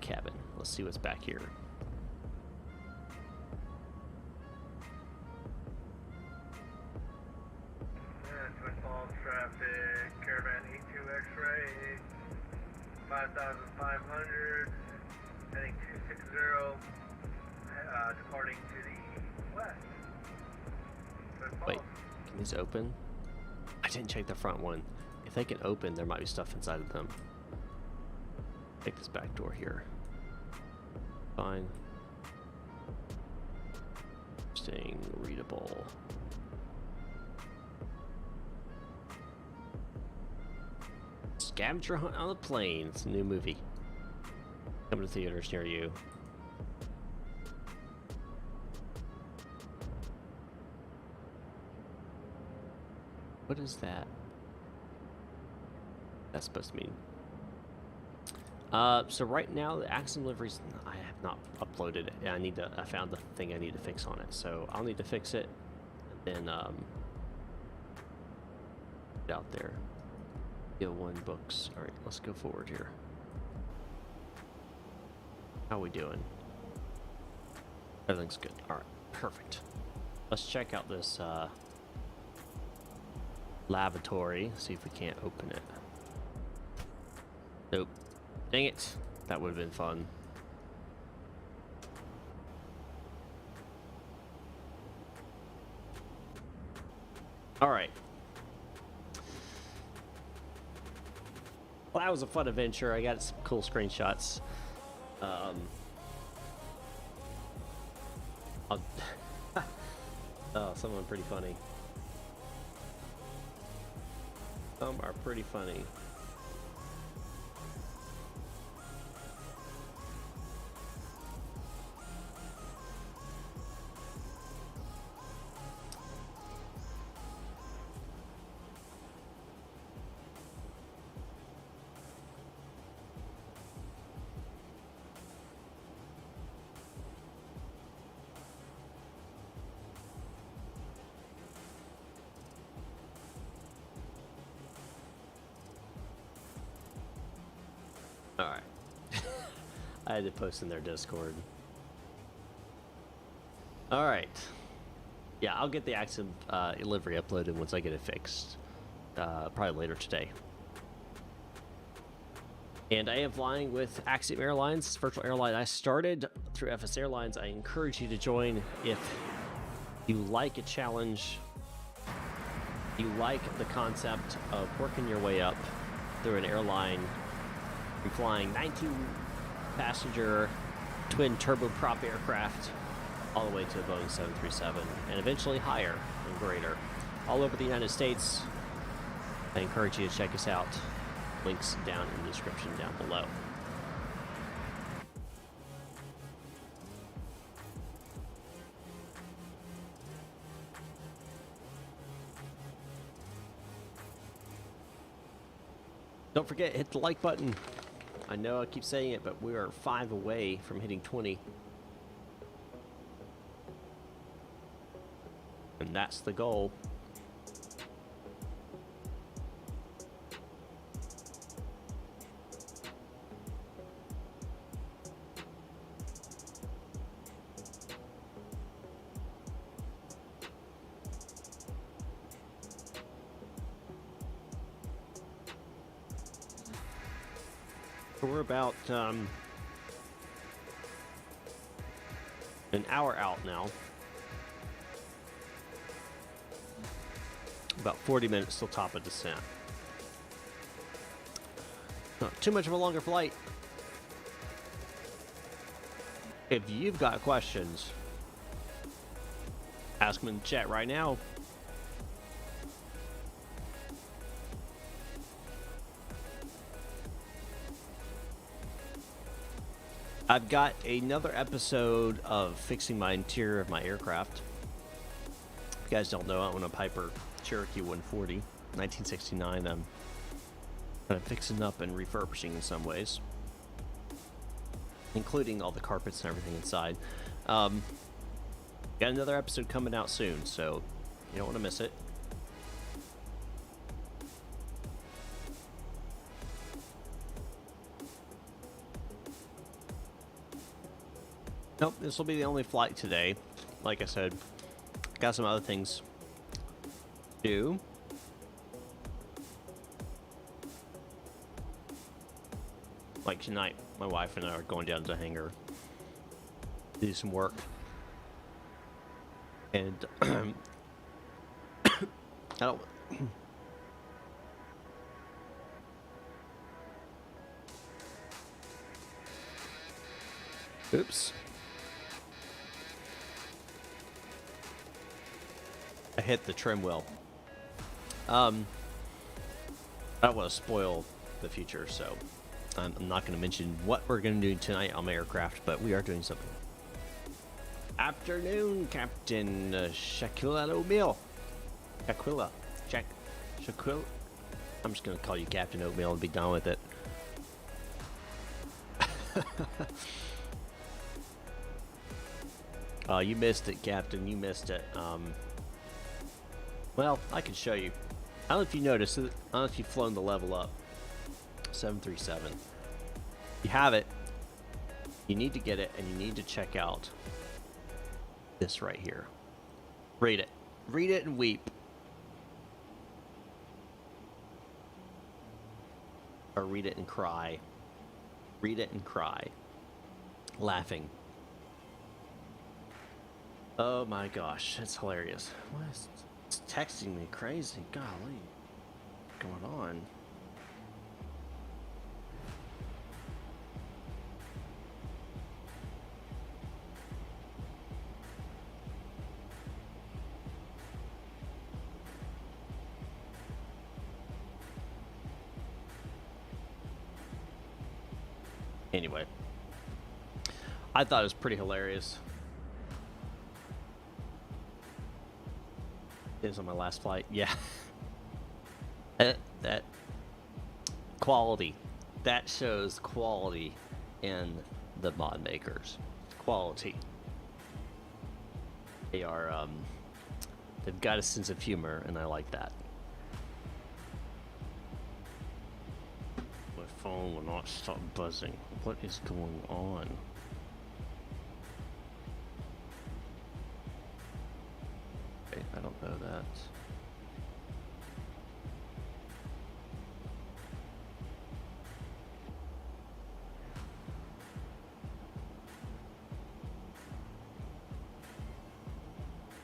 [SPEAKER 1] cabin. Let's see what's back here.
[SPEAKER 2] Twin Falls traffic, Caravan E2 X-ray, 5,500, heading 260, departing to the west. Twin Falls.
[SPEAKER 1] Wait, can these open? I didn't check the front one. If they can open, there might be stuff inside of them. Take this back door here. Fine. Staying readable. Scavenger Hunt on the Plane. It's a new movie. Coming to theaters near you. What is that? That's supposed to mean. So right now the accident deliveries I have not uploaded it. I found the thing I need to fix on it. So I'll need to fix it and then get out there. One books. All right, let's go forward here. How are we doing? Everything's good. All right, perfect. Let's check out this lavatory. See if we can't open it. Nope. Dang it. That would have been fun. All right. Well, that was a fun adventure. I got some cool screenshots. Oh, some of them pretty funny. Some are pretty funny. Alright. I had to post in their Discord. Alright. Yeah, I'll get the AXIM livery uploaded once I get it fixed. Probably later today. And I am flying with Axiom Airlines, virtual airline. I started through FS Airlines. I encourage you to join if you like a challenge, you like the concept of working your way up through an airline. You're flying 19-passenger twin turboprop aircraft all the way to a Boeing 737, and eventually higher and greater, all over the United States. I encourage you to check us out. Links down in the description down below. Don't forget, hit the like button. I know I keep saying it, but we are 5 away from hitting 20. And that's the goal. We're about an hour out now. About 40 minutes till top of descent. Not too much of a longer flight. If you've got questions, ask them in the chat right now. I've got another episode of fixing my interior of my aircraft. If you guys don't know, I own a Piper Cherokee 140, 1969. I'm kind of fixing up and refurbishing in some ways, including all the carpets and everything inside. Got another episode coming out soon, so you don't want to miss it. Nope, this will be the only flight today. Like I said, got some other things to do. Like tonight, my wife and I are going down to the hangar to do some work. And I don't... Oops. I hit the trim wheel. I don't want to spoil the future, so I'm not going to mention what we're going to do tonight on my aircraft, but we are doing something. Afternoon, Captain Shaquilla Oatmeal. Shaquilla. Shaquilla. I'm just going to call you Captain Oatmeal and be done with it. You missed it, Captain. You missed it. Well, I can show you. I don't know if you noticed. I don't know if you've flown the LevelUp 737. If you have it, you need to get it, and you need to check out this right here. Read it. Read it and weep. Or read it and cry. Read it and cry. Laughing. Oh my gosh, it's hilarious. What is it's texting me crazy? Golly. What's going on? Anyway, I thought it was pretty hilarious. Is on my last flight, yeah. That quality, that shows quality in the mod makers. Quality. They are, they've got a sense of humor, and I like that. phone will not stop buzzing. What is going on? Okay, I don't know that.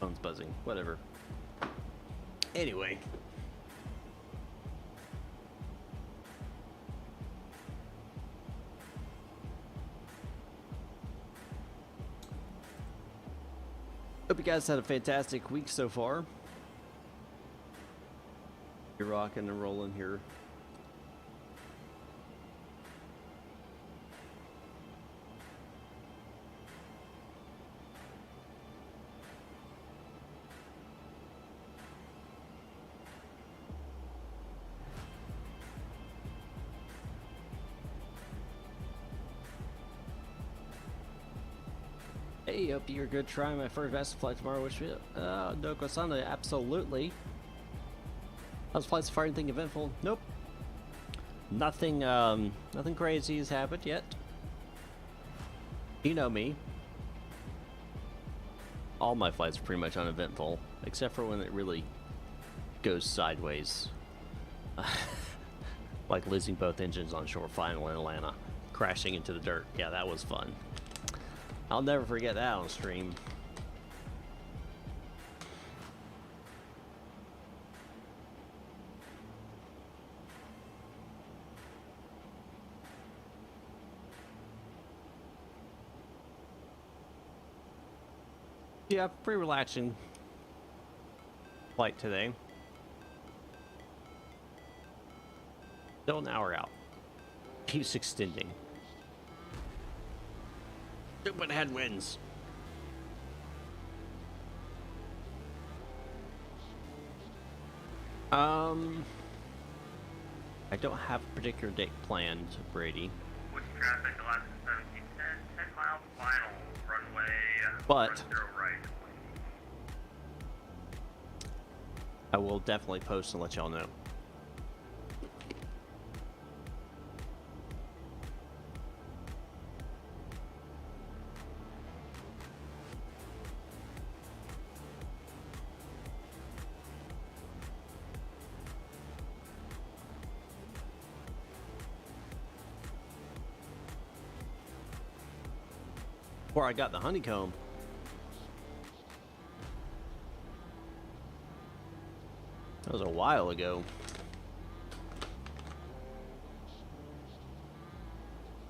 [SPEAKER 1] Phone's buzzing. Whatever. Anyway. Hope you guys had a fantastic week so far. You're rocking and rolling here. Hey, hope you're good. Trying my first VATSIM flight tomorrow. Wish me no Kosana, absolutely. How's flight so far? Anything eventful? Nope. Nothing nothing crazy has happened yet. You know me. All my flights are pretty much uneventful, except for when it really goes sideways. Like losing both engines on short final in Atlanta. Crashing into the dirt. Yeah, that was fun. I'll never forget that on stream. Yeah, pretty relaxing flight today. Still an hour out. Keeps extending. Stupid headwinds. I don't have a particular date planned, Brady.
[SPEAKER 2] Which traffic, Alaska 1710, 10 mile final, runway,
[SPEAKER 1] But
[SPEAKER 2] 10 right.
[SPEAKER 1] I will definitely post and let y'all know. Before I got the Honeycomb. That was a while ago.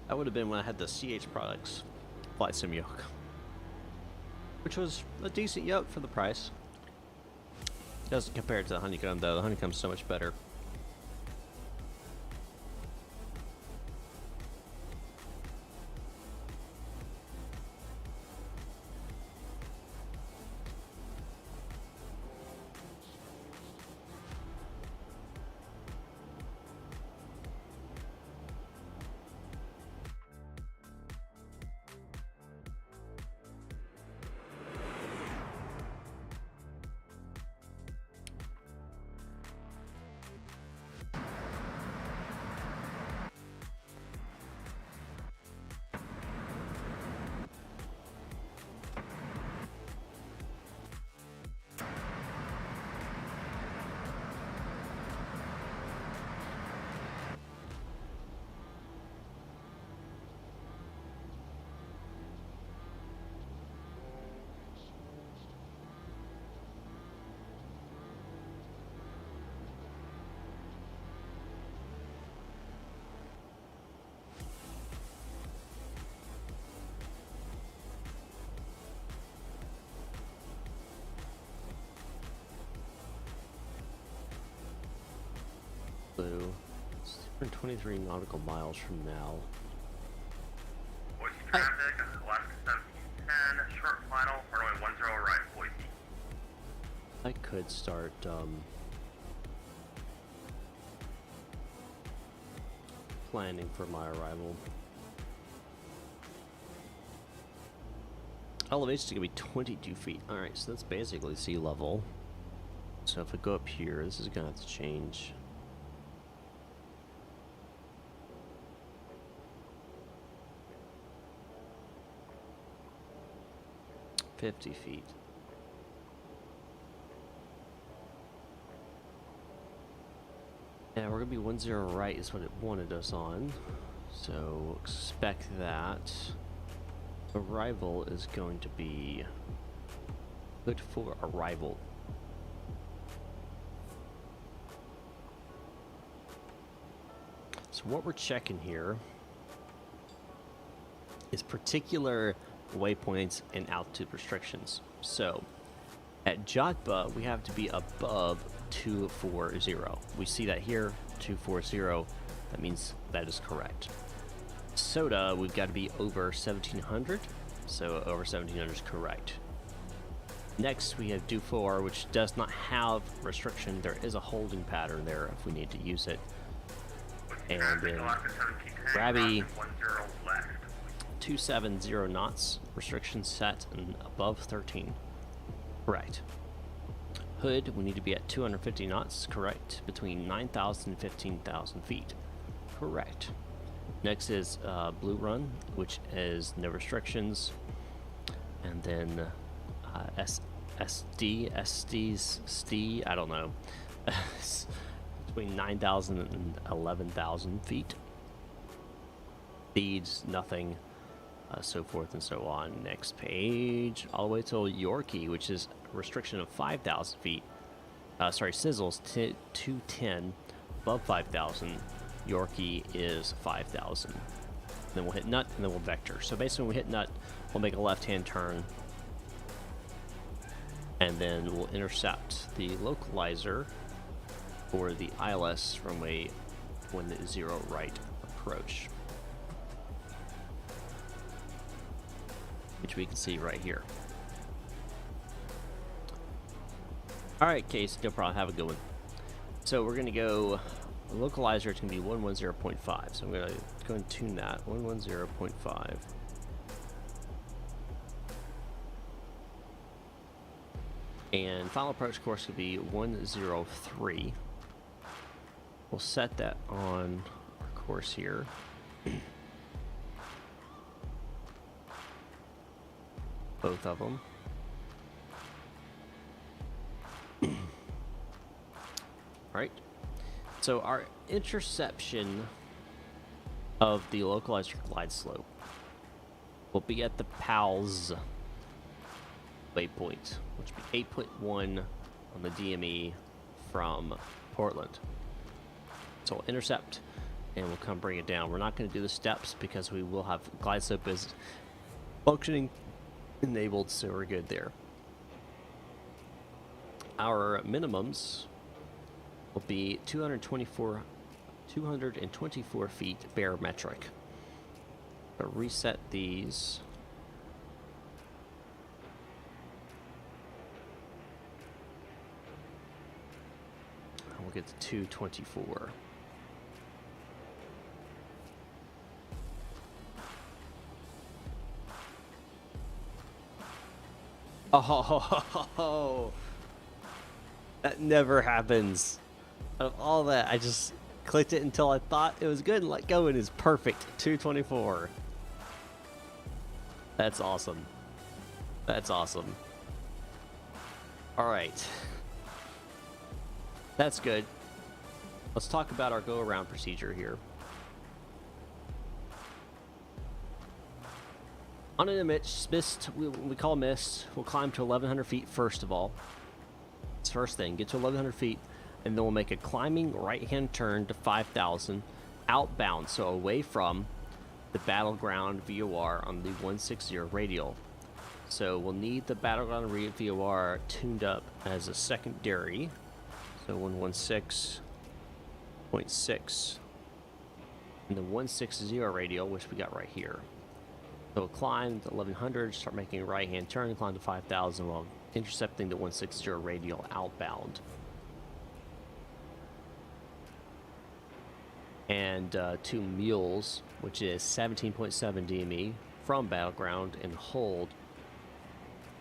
[SPEAKER 1] That would have been when I had the CH Products Flight Sim Yoke, which was a decent yoke for the price. Doesn't compare it to the Honeycomb though. The Honeycomb's so much better. It's 223 nautical miles from now.
[SPEAKER 2] Voice traffic, Alaska 1710, short final, runway 10 right, Boise.
[SPEAKER 1] I could start planning for my arrival. Elevation's gonna be 22 feet. Alright, so that's basically sea level. So if I go up here, this is gonna have to change. 50 feet. Yeah, we're gonna be 10 right is what it wanted us on. So expect that. Arrival is going to be good for arrival. So what we're checking here is particular waypoints and altitude restrictions. So at Jotba, we have to be above 240. We see that here, 240. That means that is correct. SOTA, we've got to be over 1700. So over 1700 is correct. Next, we have Dufour, which does not have restriction. There is a holding pattern there if we need to use it. And then Grabby, 270 knots, restriction set and above 13. Correct. Hood, we need to be at 250 knots, correct, between 9,000 and 15,000 feet. Correct. Next is Blue Run, which is no restrictions. And then SSD, I don't know. Between 9,000 and 11,000 feet. Speeds, nothing, so forth and so on. Next page, all the way till Yorkie, which is a restriction of 5,000 feet. Sizzles 210, above 5,000. Yorkie is 5,000. Then we'll hit nut and then we'll vector. So basically, when we hit nut, we'll make a left-hand turn, and then we'll intercept the localizer for the ILS from a 10 right approach, which we can see right here. Alright, Case, no problem, have a good one. So we're going to go, localizer, it's going to be 110.5, so I'm going to go and tune that, 110.5. And final approach course would be 103. We'll set that on our course here. Both of them. Alright. So our interception of the localizer glide slope will be at the PALS waypoint, which will be 8.1 on the DME from Portland. So we'll intercept and we'll come bring it down. We're not going to do the steps because we will have glide slope is functioning enabled, so we're good there. Our minimums will be 224 feet barometric. But reset these. And we'll get to 224. Oh, that never happens. Out of all that, I just clicked it until I thought it was good and let go, and it's perfect. 224. That's awesome. That's awesome. All right. That's good. Let's talk about our go-around procedure here. On an mist, we call mist, we'll climb to 1,100 feet first of all. It's first thing, get to 1,100 feet, and then we'll make a climbing right-hand turn to 5,000 outbound, so away from the battleground VOR on the 160 radial. So we'll need the battleground VOR tuned up as a secondary, so 116.6, and the 160 radial, which we got right here. So we'll climb to 1,100, start making a right-hand turn, climb to 5,000 while intercepting the 160 radial outbound. And 2 mules, which is 17.7 DME from battleground, and hold.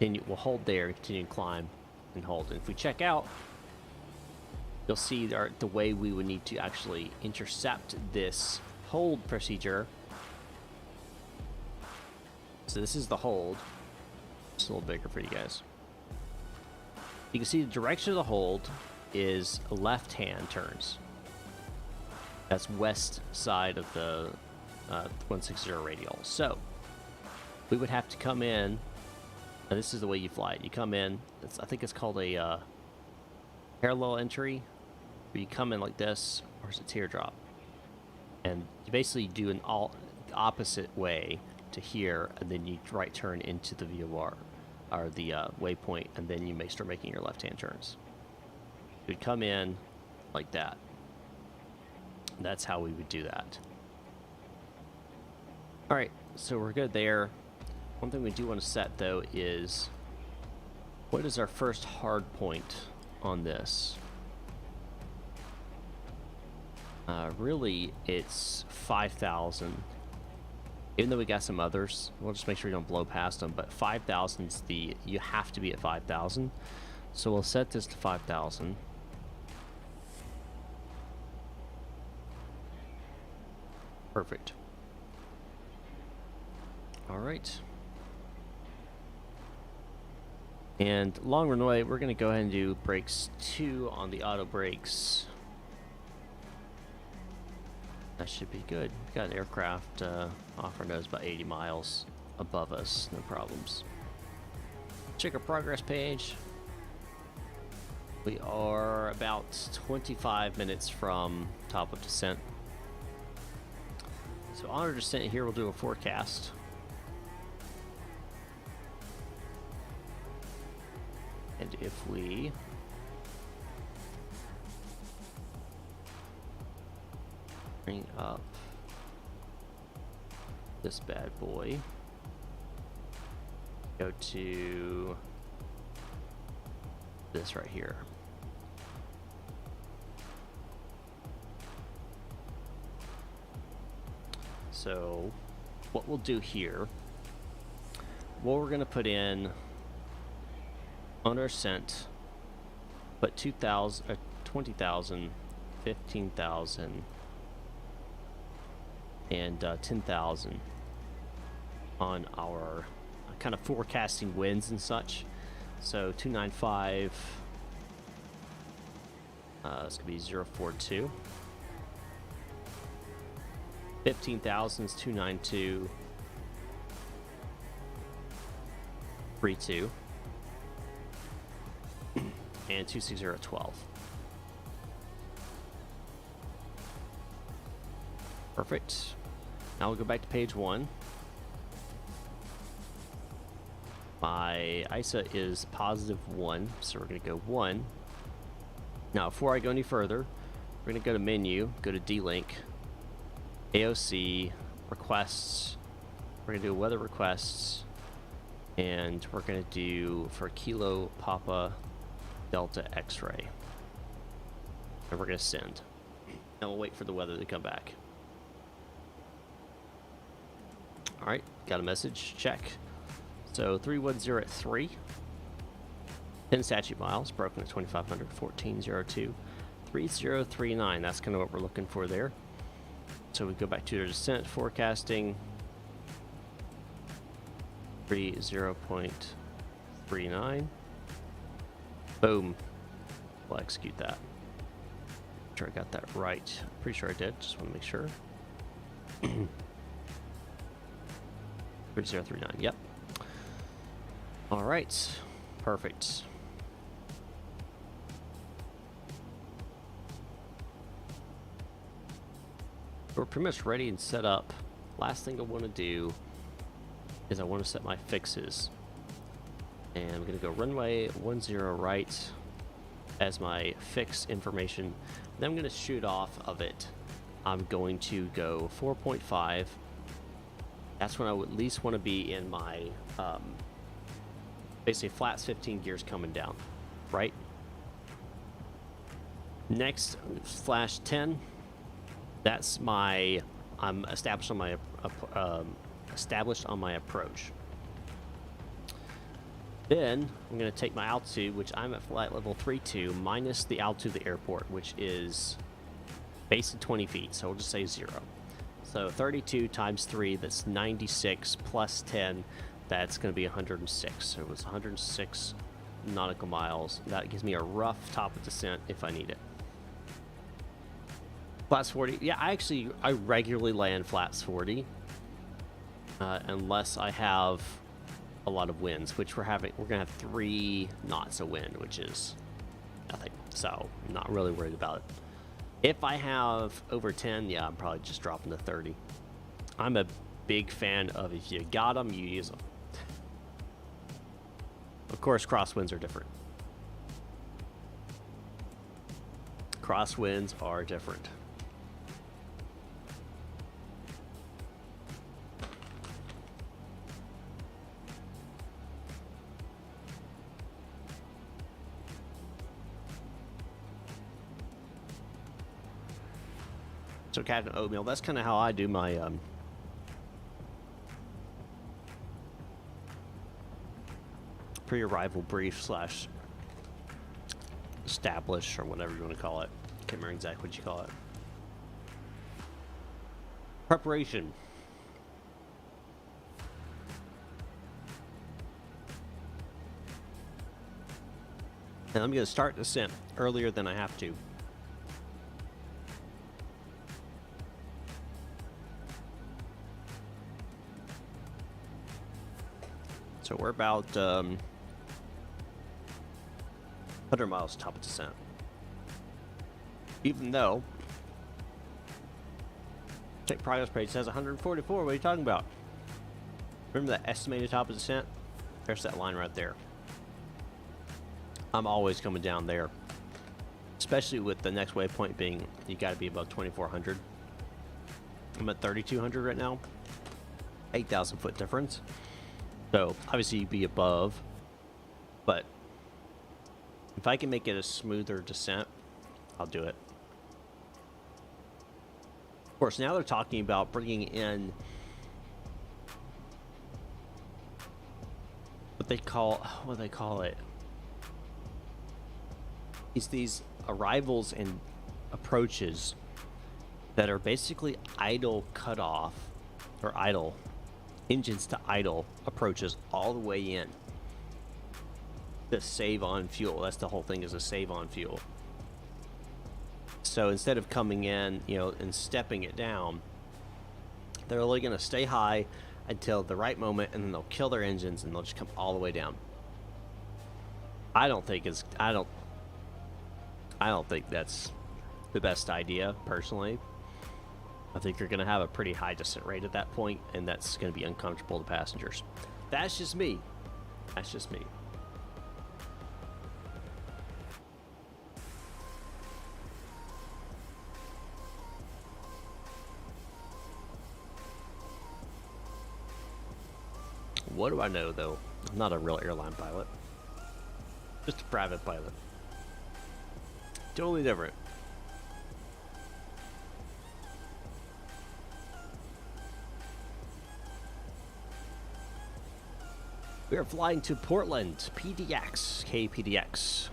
[SPEAKER 1] We'll hold there, continue to climb and hold. And if we check out, you'll see the way we would need to actually intercept this hold procedure. So this is the hold. Just a little bigger for you guys. You can see the direction of the hold is left-hand turns. That's west side of the 160 radial. So we would have to come in, and this is the way you fly it. You come in, I think it's called a parallel entry, where you come in like this, or is it teardrop? And you basically do an opposite way to here, and then you right turn into the VOR, or the waypoint, and then you may start making your left-hand turns. You'd come in like that. That's how we would do that. Alright, so we're good there. One thing we do want to set, though, is what is our first hard point on this? Really, it's 5,000. Even though we got some others, we'll just make sure we don't blow past them, but 5,000 is you have to be at 5,000. So we'll set this to 5,000. Perfect. All right. And long runway, we're going to go ahead and do brakes 2 on the auto brakes. That should be good. We've got an aircraft off our nose about 80 miles above us, no problems. Check our progress page. We are about 25 minutes from top of descent. So on our descent here, we'll do a forecast. And if we bring up this bad boy, go to this right here. So what we'll do here, what we're going to put in on our scent, put 2,000, 20,000, 15,000, and 10,000 on our kind of forecasting winds and such. So 295, this could be 042. 15,000 is 292, 32, and 26012. Perfect. Now we'll go back to page 1. My ISA is +1, so we're going to go 1. Now, before I go any further, we're going to go to menu, go to D-Link, AOC, requests. We're going to do weather requests, and we're going to do for Kilo Papa Delta X-ray. And we're going to send. And we'll wait for the weather to come back. Alright, got a message. Check. So 310 at 3. 10 statute miles, broken at 2,500. 1402. 3039. That's kind of what we're looking for there. So we go back to the descent forecasting. 30.39. Boom. We'll execute that. Make sure I got that right. Pretty sure I did. Just want to make sure. 3039. Yep. All right. Perfect. We're pretty much ready and set up. Last thing I want to do is I want to set my fixes. And I'm going to go runway 10 right as my fix information. Then I'm going to shoot off of it. I'm going to go 4.5. That's when I would at least want to be in my basically flats 15 gears coming down, right? Next, slash 10. That's my I'm established on my approach. Then I'm going to take my altitude, which I'm at flight level 32 minus the altitude of the airport, which is basically 20 feet. So we'll just say 0. So 32 times 3, that's 96 plus 10. That's going to be 106. So it was 106 nautical miles. That gives me a rough top of descent if I need it. Flats 40. Yeah, I regularly land flats 40. Unless I have a lot of winds, which we're going to have 3 knots of wind, which is nothing. So I'm not really worried about it. If I have over 10, yeah, I'm probably just dropping to 30. I'm a big fan of if you got them, you use them. Of course, crosswinds are different. Crosswinds are different. So Captain Oatmeal, that's kind of how I do my pre-arrival brief / establish, or whatever you want to call it. Can't remember exactly what you call it. Preparation. And I'm going to start descent earlier than I have to. So we're about 100 miles top of descent. Even though Tech Progress page says 144, what are you talking about? Remember that estimated top of descent? There's that line right there. I'm always coming down there, especially with the next waypoint being you got to be above 2,400. I'm at 3,200 right now. 8,000 foot difference. So obviously you'd be above, but if I can make it a smoother descent, I'll do it. Of course, now they're talking about bringing in what they call it. It's these arrivals and approaches that are basically idle cutoff, or idle engines to idle approaches all the way in to save on fuel. That's the whole thing, is a save on fuel. So instead of coming in, and stepping it down, they're only going to stay high until the right moment, and then they'll kill their engines and they'll just come all the way down. I don't think that's the best idea, personally. I think you're going to have a pretty high descent rate at that point, and that's going to be uncomfortable to passengers. That's just me. That's just me. What do I know, though? I'm not a real airline pilot. Just a private pilot. Totally different. We are flying to Portland, PDX, KPDX.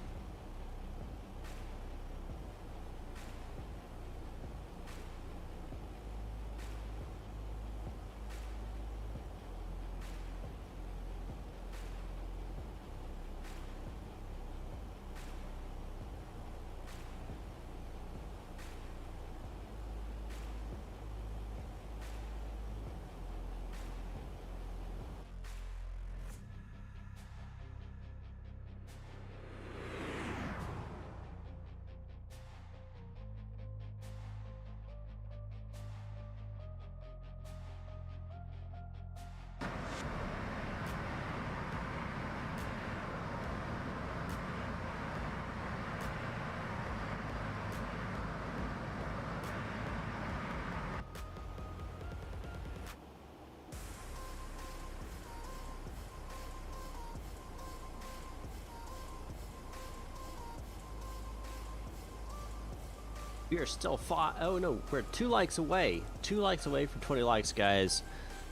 [SPEAKER 1] We are still oh no, we're 2 likes away. 2 likes away from 20 likes, guys.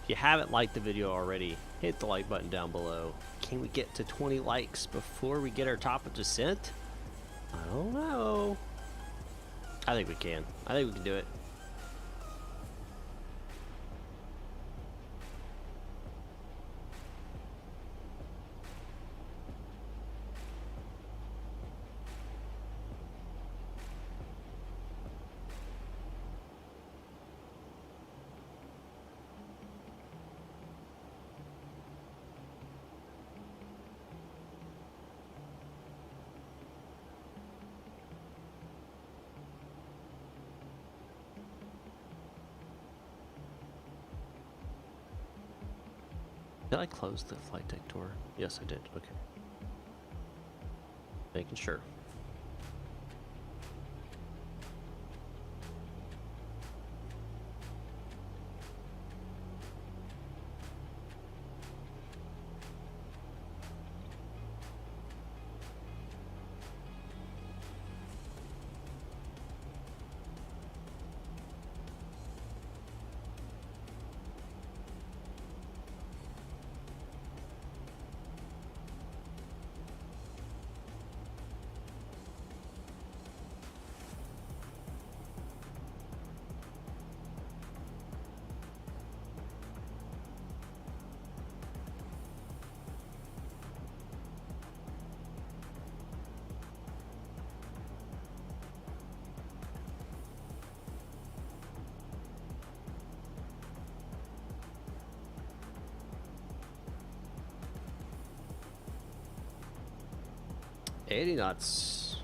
[SPEAKER 1] If you haven't liked the video already, hit the like button down below. Can we get to 20 likes before we get our top of descent? I don't know. I think we can. I think we can do it. Did I close the flight deck door? Yes, I did. Okay. Making sure. $80 knots.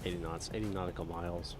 [SPEAKER 1] 80 knots, 80 nautical miles.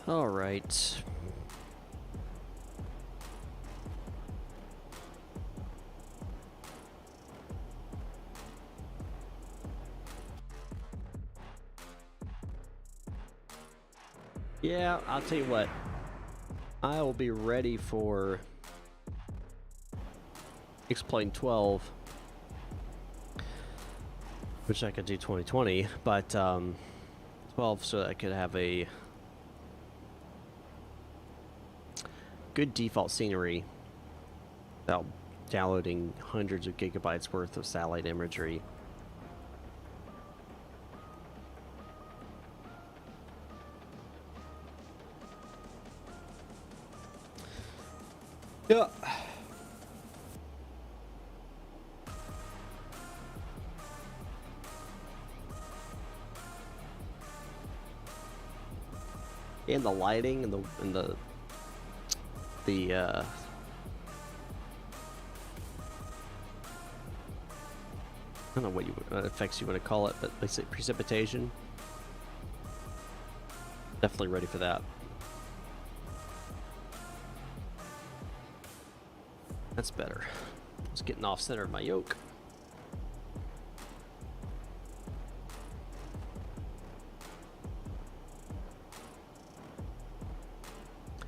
[SPEAKER 1] All right. Yeah, I'll tell you what. I will be ready for X-Plane 12, which I could do 2020, but 12 so I could have a good default scenery without downloading hundreds of gigabytes worth of satellite imagery. Yeah. And the lighting and the I don't know what effects you want to call it, but let's say precipitation. Definitely ready for that. That's better. I was getting off center of my yoke.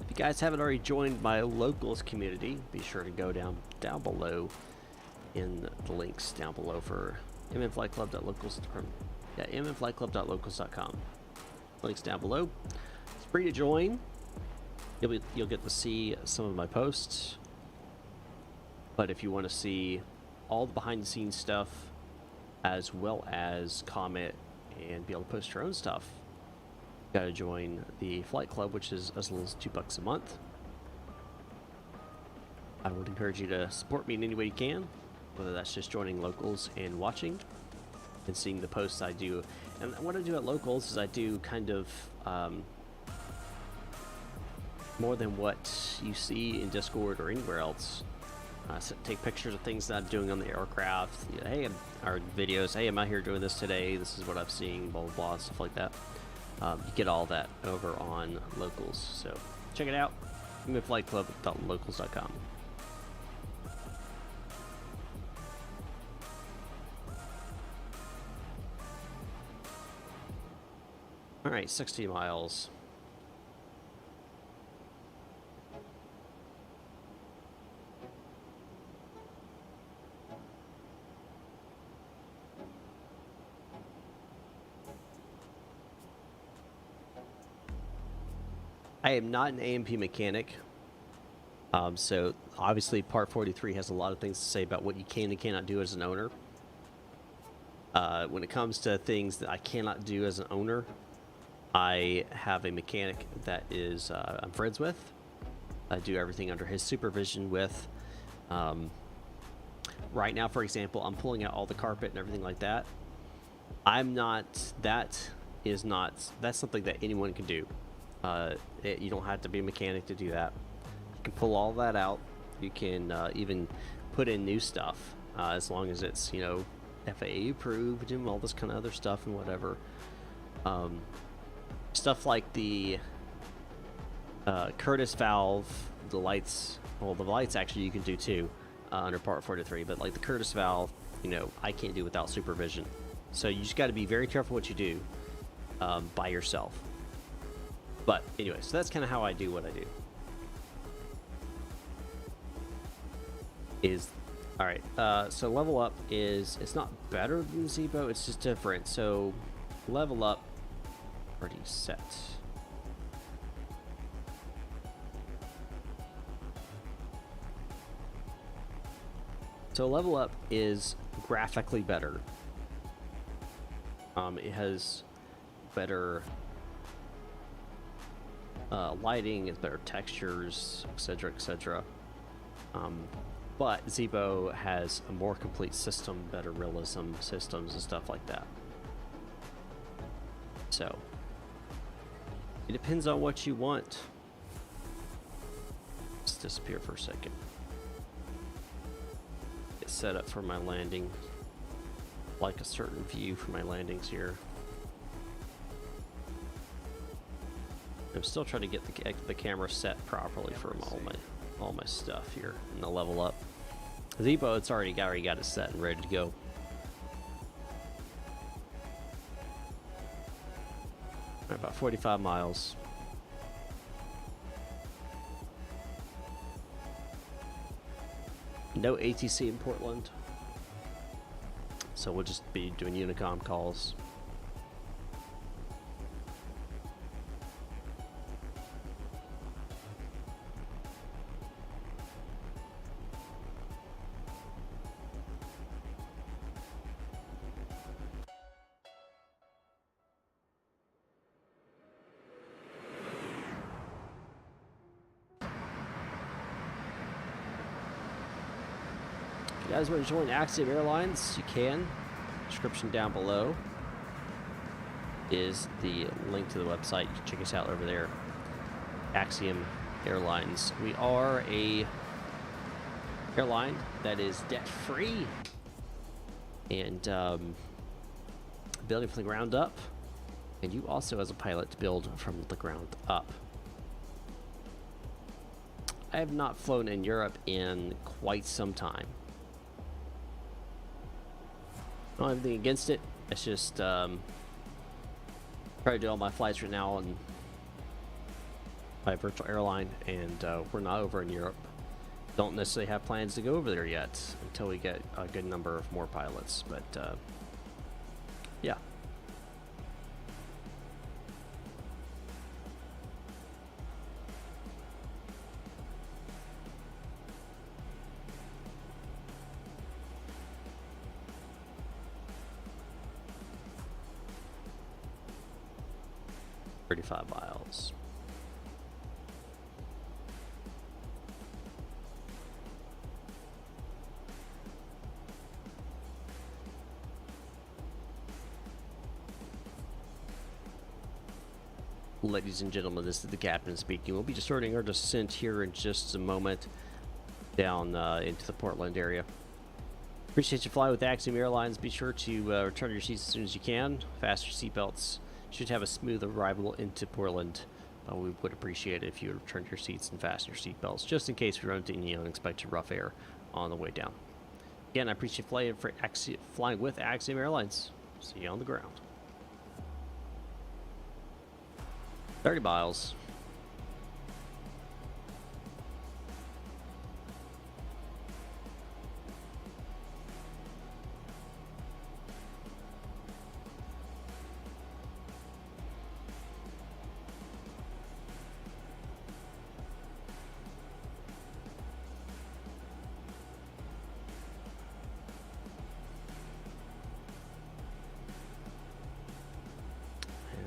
[SPEAKER 1] If you guys haven't already joined my locals community, be sure to go down below in the links down below for mmflightclub.locals.com. Links down below. It's free to join. You'll get to see some of my posts. But if you want to see all the behind the scenes stuff, as well as comment and be able to post your own stuff, you gotta join the Flight Club, which is as little as $2 a month. I would encourage you to support me in any way you can, whether that's just joining locals and watching and seeing the posts I do. And what I do at locals is I do kind of more than what you see in Discord or anywhere else. So take pictures of things that I'm doing on the aircraft. You know, hey, our videos. Hey, I'm out here doing this today. This is what I'm seeing. Blah blah blah, stuff like that. You get all that over on locals. So check it out. midflightclub.locals.com. All right, 60 miles. I am not an AMP mechanic, so obviously Part 43 has a lot of things to say about what you can and cannot do as an owner. When it comes to things that I cannot do as an owner, I have a mechanic that is I'm friends with. I do everything under his supervision with. Right now, for example, I'm pulling out all the carpet and everything like that. That's something that anyone can do. You don't have to be a mechanic to do that. You can pull all that out. You can even put in new stuff as long as it's, you know, FAA approved and all this kind of other stuff and whatever. Stuff like the Curtis valve, the lights. Well, the lights actually you can do too under Part 43, but like the Curtis valve, you know, I can't do without supervision. So you just got to be very careful what you do by yourself. But anyway, so that's kind of how I do what I do. All right, so LevelUp it's not better than Zebo, it's just different. So LevelUp already set. So LevelUp is graphically better. It has better lighting, it's better textures, etc., etc. But Zebo has a more complete system, better realism systems and stuff like that. So it depends on what you want. Let's disappear for a second. Get set up for my landing. Like a certain view for my landings here. I'm still trying to get the camera set properly for all my stuff here in the LevelUp. Zebo, it's already got it set and ready to go. About 45 miles. No ATC in Portland, so we'll just be doing Unicom calls. If you guys want to join Axiom Airlines, you can. Description down below is the link to the website. You can check us out over there. Axiom Airlines. We are a airline that is debt-free and building from the ground up. And you also, as a pilot, build from the ground up. I have not flown in Europe in quite some time. I don't have anything against it. It's just trying to do all my flights right now on my virtual airline, and we're not over in Europe. Don't necessarily have plans to go over there yet until we get a good number of more pilots. But yeah. $35 miles. Ladies and gentlemen, this is the captain speaking. We'll be starting our descent here in just a moment down into the Portland area. Appreciate you flying with Axiom Airlines. Be sure to return to your seats as soon as you can. Fasten your seatbelts. Should have a smooth arrival into Portland We would appreciate it if you would return to your seats and fasten your seatbelts, just in case we run into any unexpected rough air on the way down. Again, I appreciate flying with Axiom Airlines. See you on the ground. 30 miles.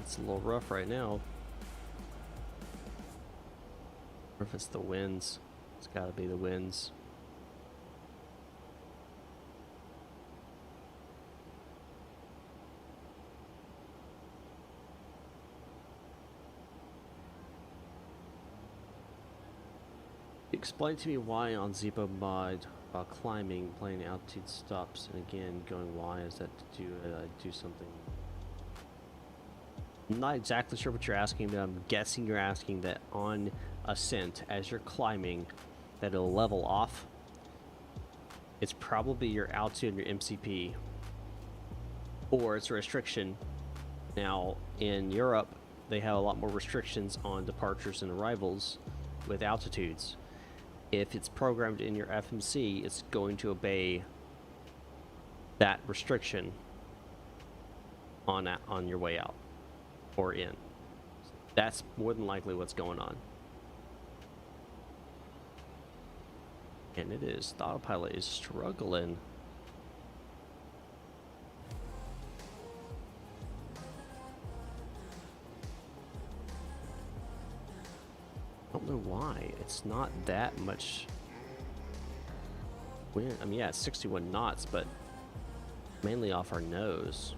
[SPEAKER 1] It's a little rough right now. Or if it's the winds. It's got to be the winds. Explain to me why on Zebo mod while climbing, playing altitude stops, and again going why is that to do something? I'm not exactly sure what you're asking, but I'm guessing you're asking that on ascent, as you're climbing, that it'll level off. It's probably your altitude and your MCP, or it's a restriction. Now, in Europe, they have a lot more restrictions on departures and arrivals with altitudes. If it's programmed in your FMC, it's going to obey that restriction on your way out or in. That's more than likely what's going on. And it is. The autopilot is struggling. I don't know why. It's not that much wind. I mean, yeah, it's 61 knots, but mainly off our nose.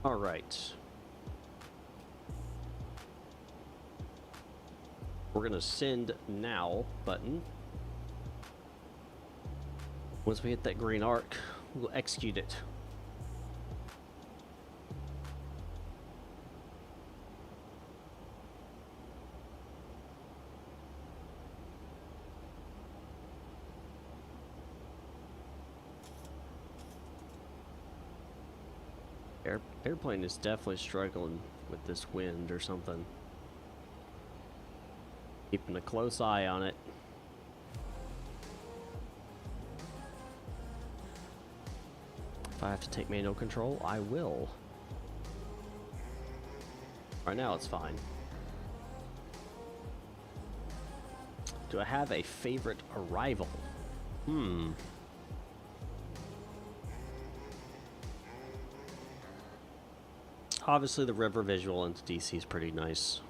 [SPEAKER 1] All right. We're gonna send now button. Once we hit that green arc, we'll execute it. Airplane is definitely struggling with this wind or something. Keeping a close eye on it. If I have to take manual control, I will. Right now it's fine. Do I have a favorite arrival? Obviously the river visual into DC is pretty nice.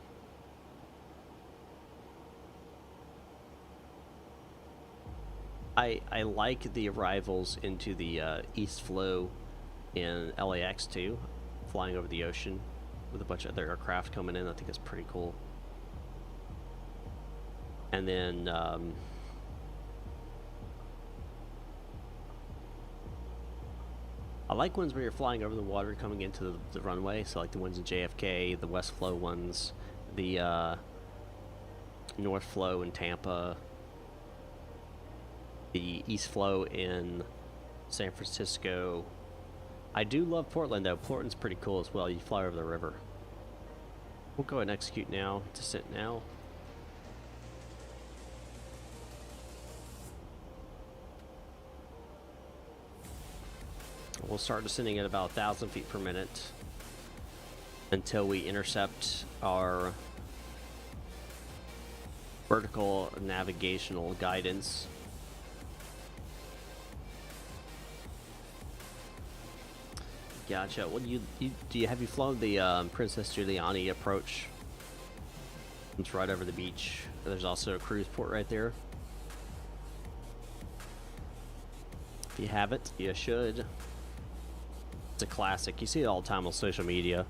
[SPEAKER 1] I like the arrivals into the East Flow in LAX too, flying over the ocean with a bunch of other aircraft coming in. I think it's pretty cool. And then I like ones where you're flying over the water coming into the runway, so like the ones in JFK, the West Flow ones, the North Flow in Tampa, the East Flow in San Francisco. I do love Portland though. Portland's pretty cool as well. You fly over the river. We'll go ahead and execute now. Descent now. We'll start descending at about 1,000 feet per minute until we intercept our vertical navigational guidance. Gotcha. Well, have you flown the Princess Giuliani approach? It's right over the beach. There's also a cruise port right there. If you haven't, you should. It's a classic. You see it all the time on social media.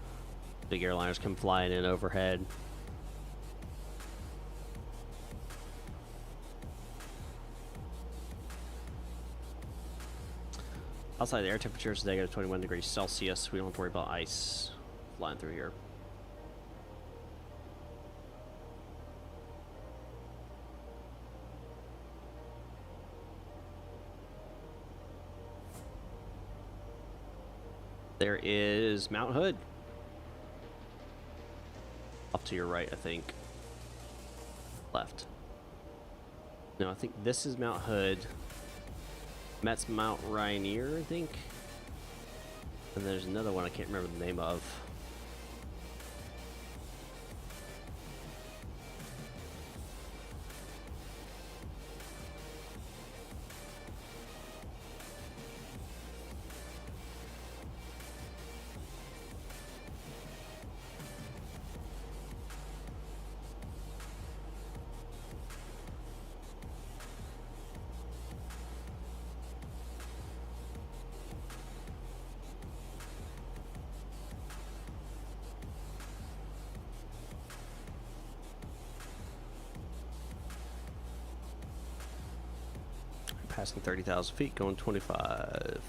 [SPEAKER 1] Big airliners come flying in overhead. Outside, the air temperature is negative 21 degrees Celsius. We don't have to worry about ice flying through here. There is Mount Hood. Up to your right, I think. Left. No, I think this is Mount Hood. That's Mount Rainier, I think. And there's another one I can't remember the name of. Passing 30,000 feet, going 25.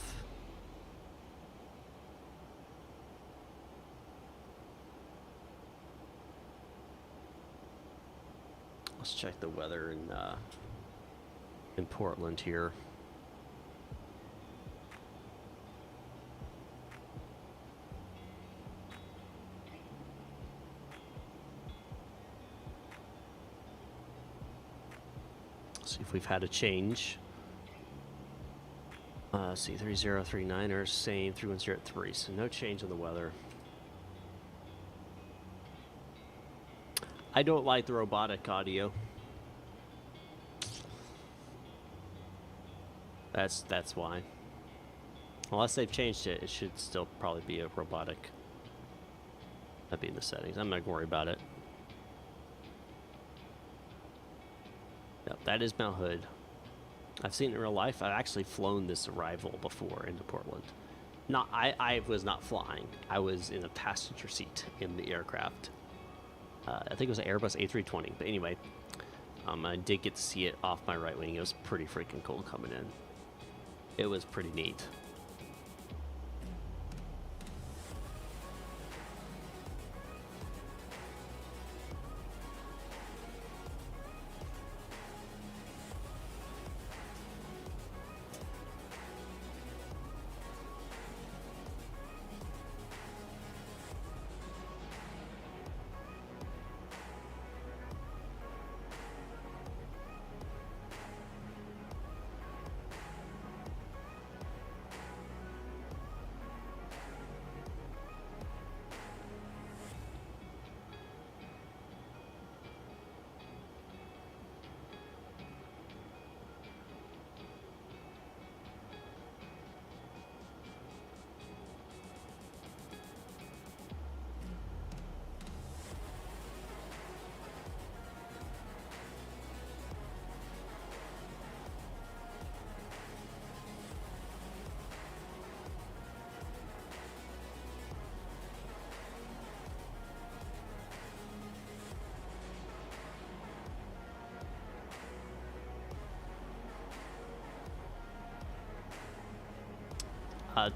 [SPEAKER 1] Let's check the weather in Portland here. See if we've had a change. See, 3039 are same, 3103, so no change in the weather. I don't like the robotic audio. That's why. Unless they've changed it, it should still probably be a robotic. That'd be in the settings. I'm not gonna worry about it. Yep, that is Mount Hood. I've seen it in real life. I've actually flown this arrival before into Portland. I was not flying. I was in a passenger seat in the aircraft. I think it was an Airbus A320. But anyway, I did get to see it off my right wing. It was pretty freaking cool coming in. It was pretty neat.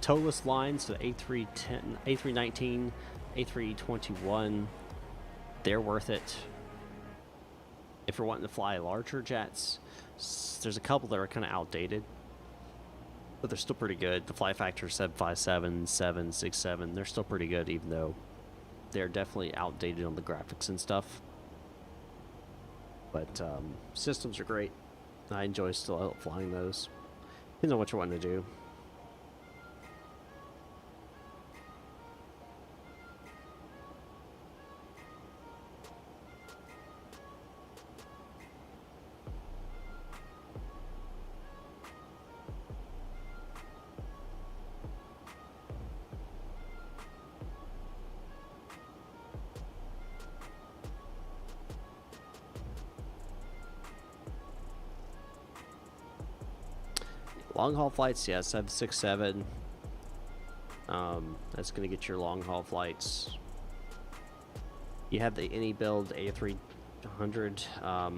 [SPEAKER 1] Toeless lines, so A310, A319, A321, they're worth it. If you're wanting to fly larger jets, there's a couple that are kind of outdated, but they're still pretty good. The fly factor 757, 767, they're still pretty good, even though they're definitely outdated on the graphics and stuff. But systems are great. I enjoy still flying those. Depends on what you're wanting to do. Long haul flights, yes, 767. That's going to get your long haul flights. You have the any build A300. I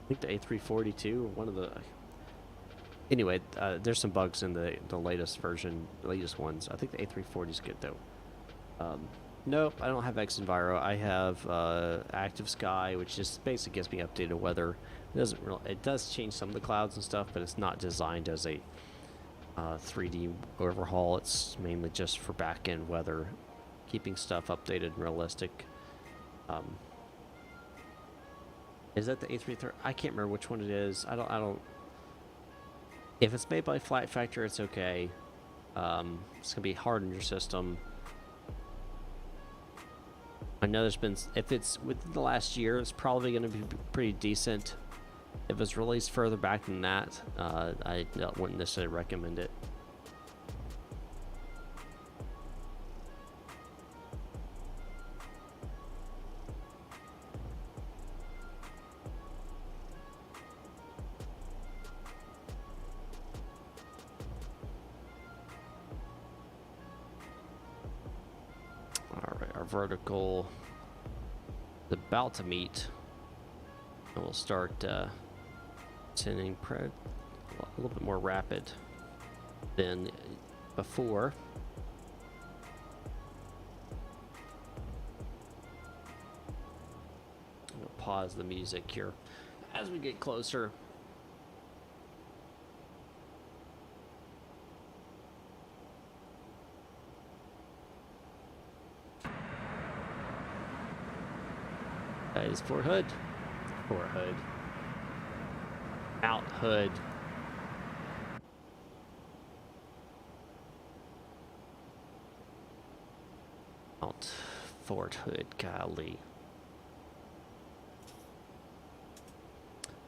[SPEAKER 1] think the A340 too. One of the. Anyway, there's some bugs in the latest version, the latest ones. I think the A340 is good though. Nope, I don't have Xenviro. I have Active Sky, which just basically gives me updated weather. It does change some of the clouds and stuff, but it's not designed as a 3D overhaul. It's mainly just for back-end weather, keeping stuff updated and realistic. Is that the A330? I can't remember which one it is. I don't. If it's made by Flight Factor, it's okay. It's gonna be hard on your system. I know there's been, if it's within the last year, it's probably going to be pretty decent. If it's released further back than that, I wouldn't necessarily recommend it. Alright, our vertical is about to meet, and we'll start sending a little bit more rapid than before. I'm going to pause the music here as we get closer. That is for hood. For hood. Out hood. Out Fort Hood, golly.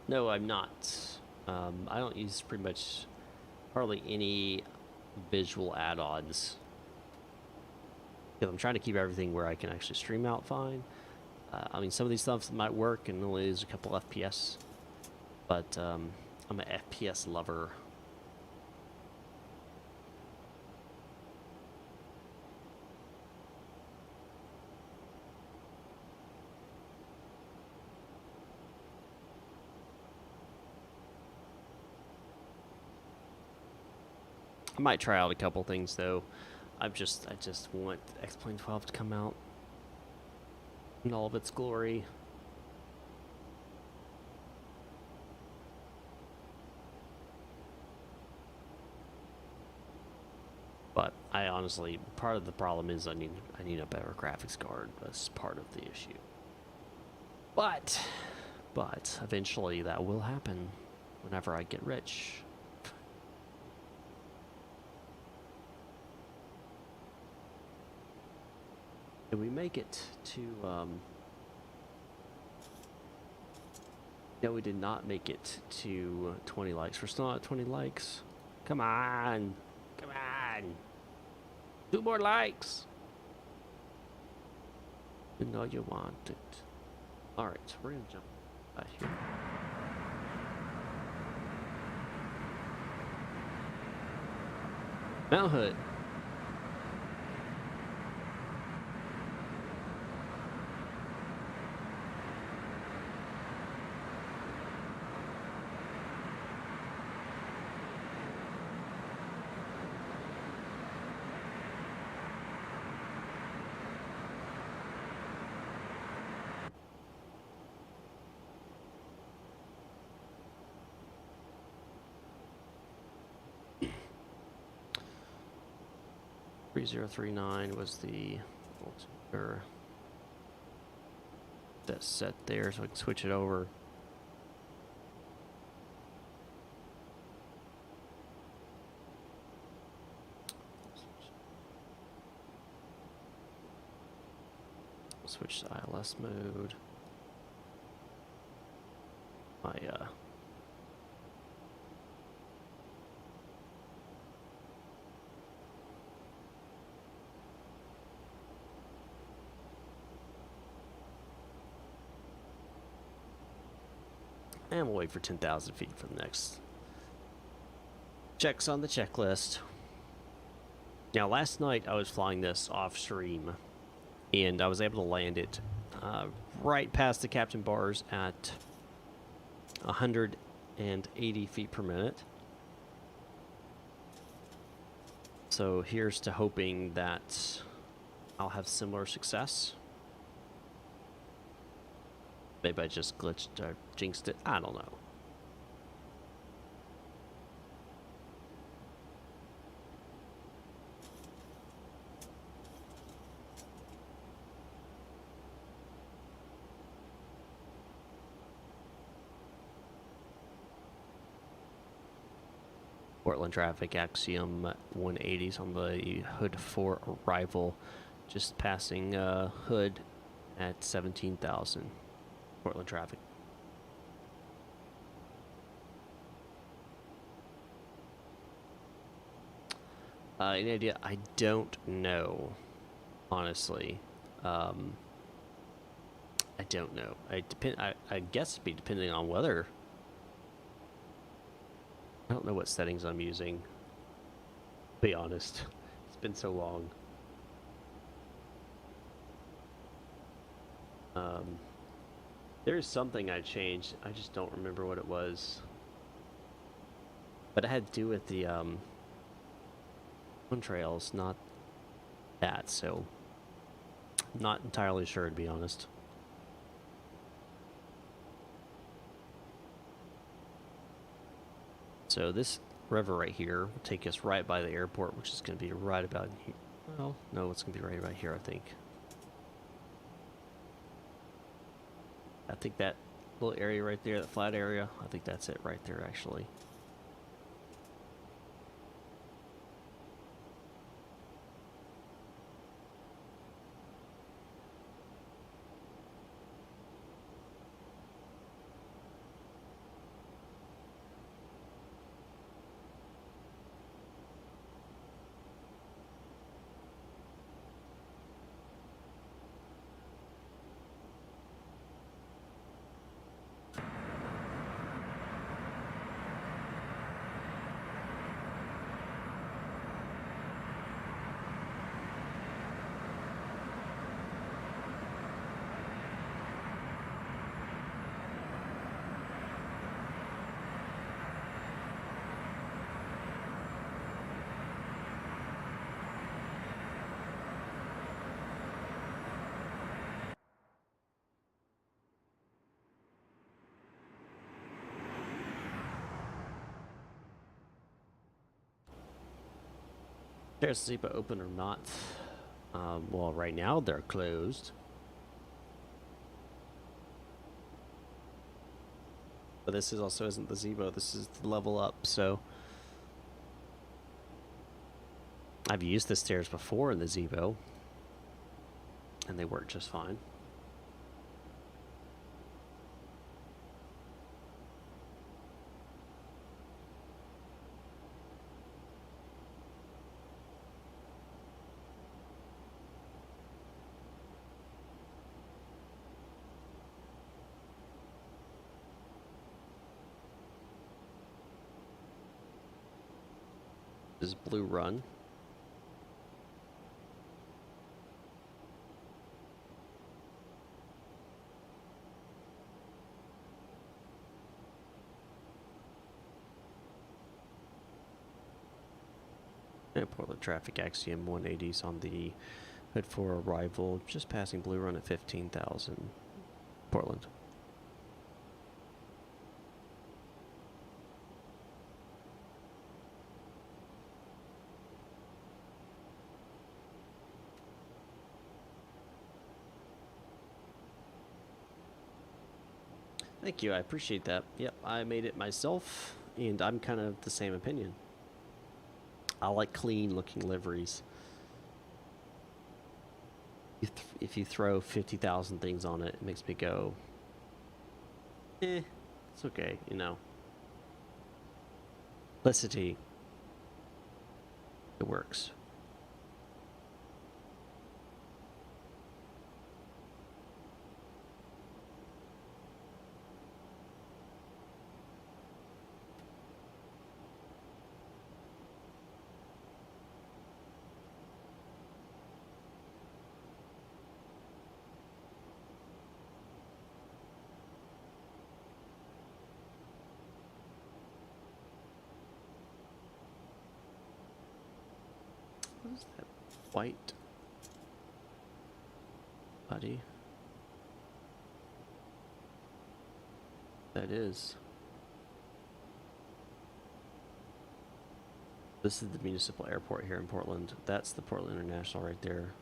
[SPEAKER 1] No, I'm not. I don't use pretty much hardly any visual add-ons. I'm trying to keep everything where I can actually stream out fine. I mean, some of these stuff might work and only use a couple FPS, but I'm an FPS lover. I might try out a couple things though. I just want X-Plane 12 to come out in all of its glory. But I honestly, part of the problem is I need a better graphics card. That's part of the issue. But eventually that will happen whenever I get rich. Did we make it to, no, we did not make it to 20 likes. We're still not at 20 likes. Come on. Come on. 2 more likes. You know you want it. Alright, we're gonna jump right here. Mount Hood. .3039 was the altimeter that's set there, so I can switch it over. Switch to ILS mode. My and we'll wait for 10,000 feet for the next checks on the checklist. Now, last night I was flying this off stream, and I was able to land it right past the captain bars at 180 feet per minute. So here's to hoping that I'll have similar success. Maybe I just glitched or jinxed it. I don't know. Portland traffic, Axiom 180s on the Hood for arrival. Just passing Hood at 17,000. Portland traffic. Any idea? I don't know, honestly. I don't know. I guess it'd be depending on weather. I don't know what settings I'm using. To be honest, it's been so long. There's something I changed. I just don't remember what it was. But it had to do with the trails, not that. So, not entirely sure, to be honest. So this river right here will take us right by the airport, which is going to be right about here. Well, no, it's going to be right about here, I think. I think that little area right there, that flat area, I think that's it right there, actually. There's Zipa open or not? Well, right now they're closed. But this is also isn't the Zebo, this is the level up, so I've used the stairs before in the Zebo, and they work just fine. This is Blue Run. And Portland traffic, Axiom 180s on the Hood for arrival, just passing Blue Run at 15,000. Portland. Thank you, I appreciate that. Yep, I made it myself, and I'm kind of the same opinion. I like clean looking liveries. If you throw 50,000 things on it, it makes me go, it's okay, you know. Simplicity, it works. What is that white buddy? That is. This is the municipal airport here in Portland. That's the Portland International right there.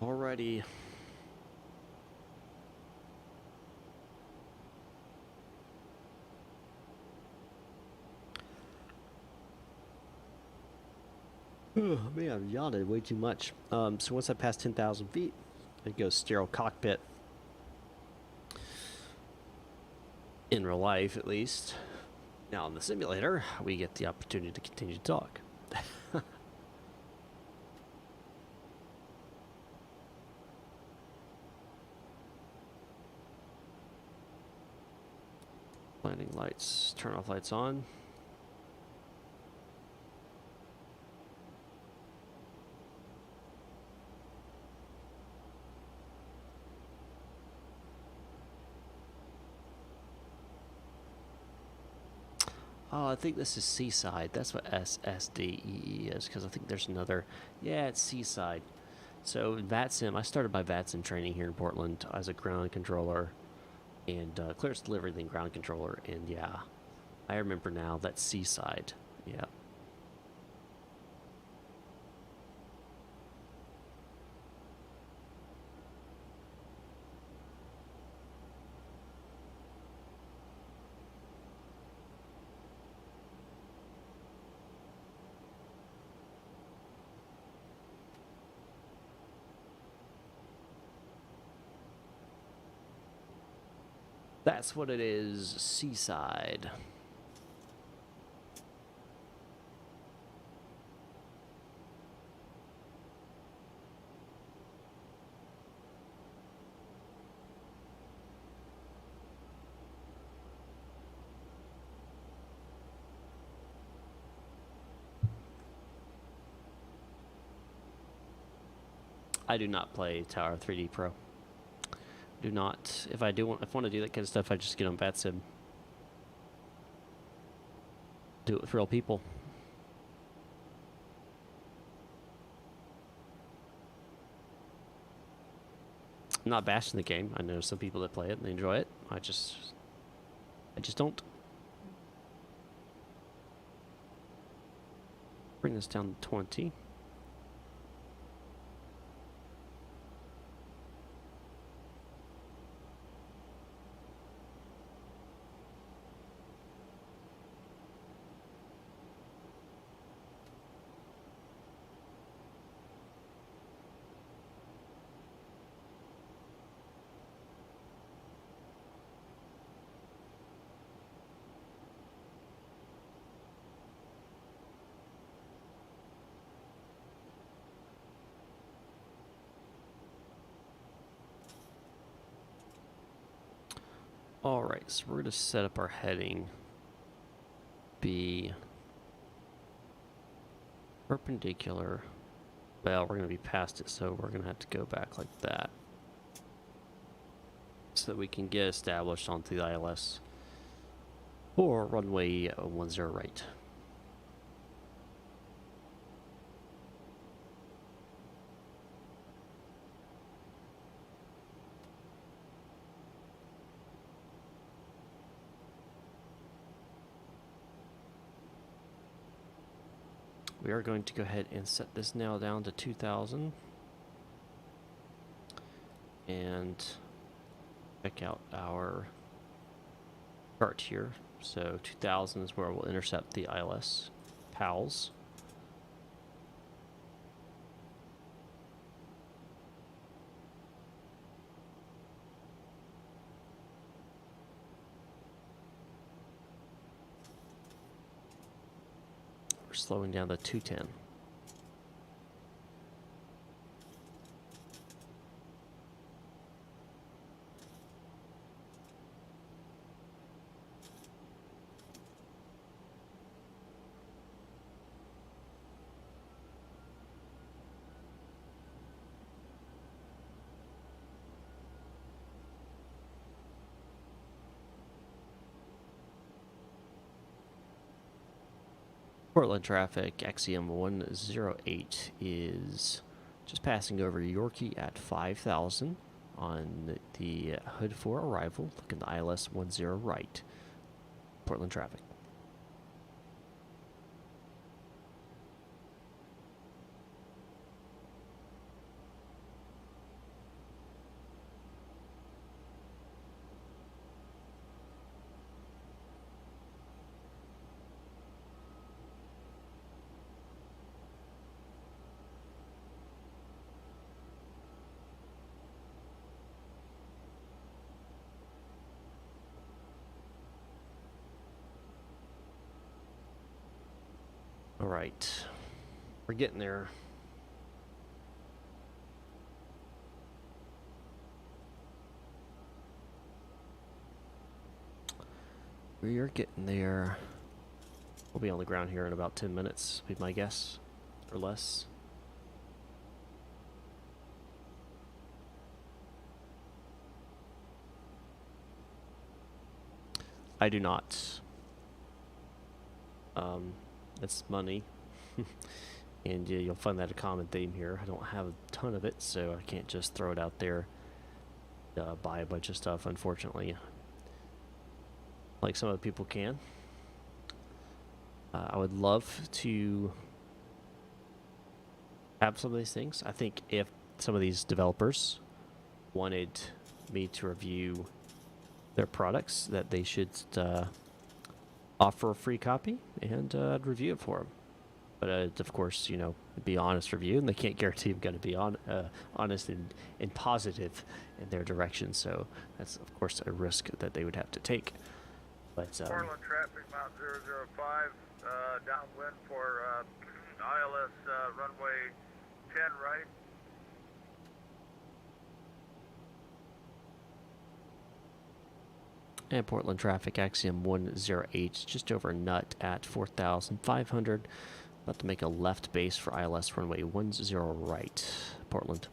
[SPEAKER 1] Alrighty. Man, I've yawned way too much. So once I pass 10,000 feet, it goes sterile cockpit. In real life, at least. Now, in the simulator, we get the opportunity to continue to talk. Landing lights, turn off lights on. Oh, I think this is Seaside. That's what SSDE is, because I think there's another. Yeah, it's Seaside. So VATSIM, I started my VATSIM training here in Portland as a ground controller and clearance delivery, then ground controller. And yeah, I remember now that's Seaside. Yeah. That's what it is, Seaside. I do not play Tower 3D Pro. Do not. If I want to do that kind of stuff, I just get on VATSIM. Do it with real people. I'm not bashing the game. I know some people that play it and they enjoy it. I just don't. Bring this down to 20. Alright, so we're going to set up our heading. Be perpendicular. Well, we're going to be past it, so we're going to have to go back like that. So that we can get established onto the ILS. Or runway 10 right. We are going to go ahead and set this now down to 2,000. And check out our chart here. So 2,000 is where we'll intercept the ILS PALs. slowing down to 210. Portland traffic, XEM 108 is just passing over Yorkie at 5,000 on the hood for arrival. Looking the ILS 10 right. Portland traffic. All right, we're getting there. We are getting there. We'll be on the ground here in about 10 minutes, be my guess, or less. I do not. It's money, and you'll find that a common theme here. I don't have a ton of it, so I can't just throw it out there, buy a bunch of stuff, unfortunately, like some other people can. I would love to have some of these things. I think if some of these developers wanted me to review their products, that they should offer a free copy, and I'd review it for them. But of course, you know, it'd be an honest review, and they can't guarantee I'm going to be honest and positive in their direction. So that's, of course, a risk that they would have to take. But
[SPEAKER 2] Portland traffic, Mount 005, downwind for ILS runway 10 right.
[SPEAKER 1] And Portland traffic, Axiom 108, just over nut at 4,500. About to make a left base for ILS runway 10 right, Portland.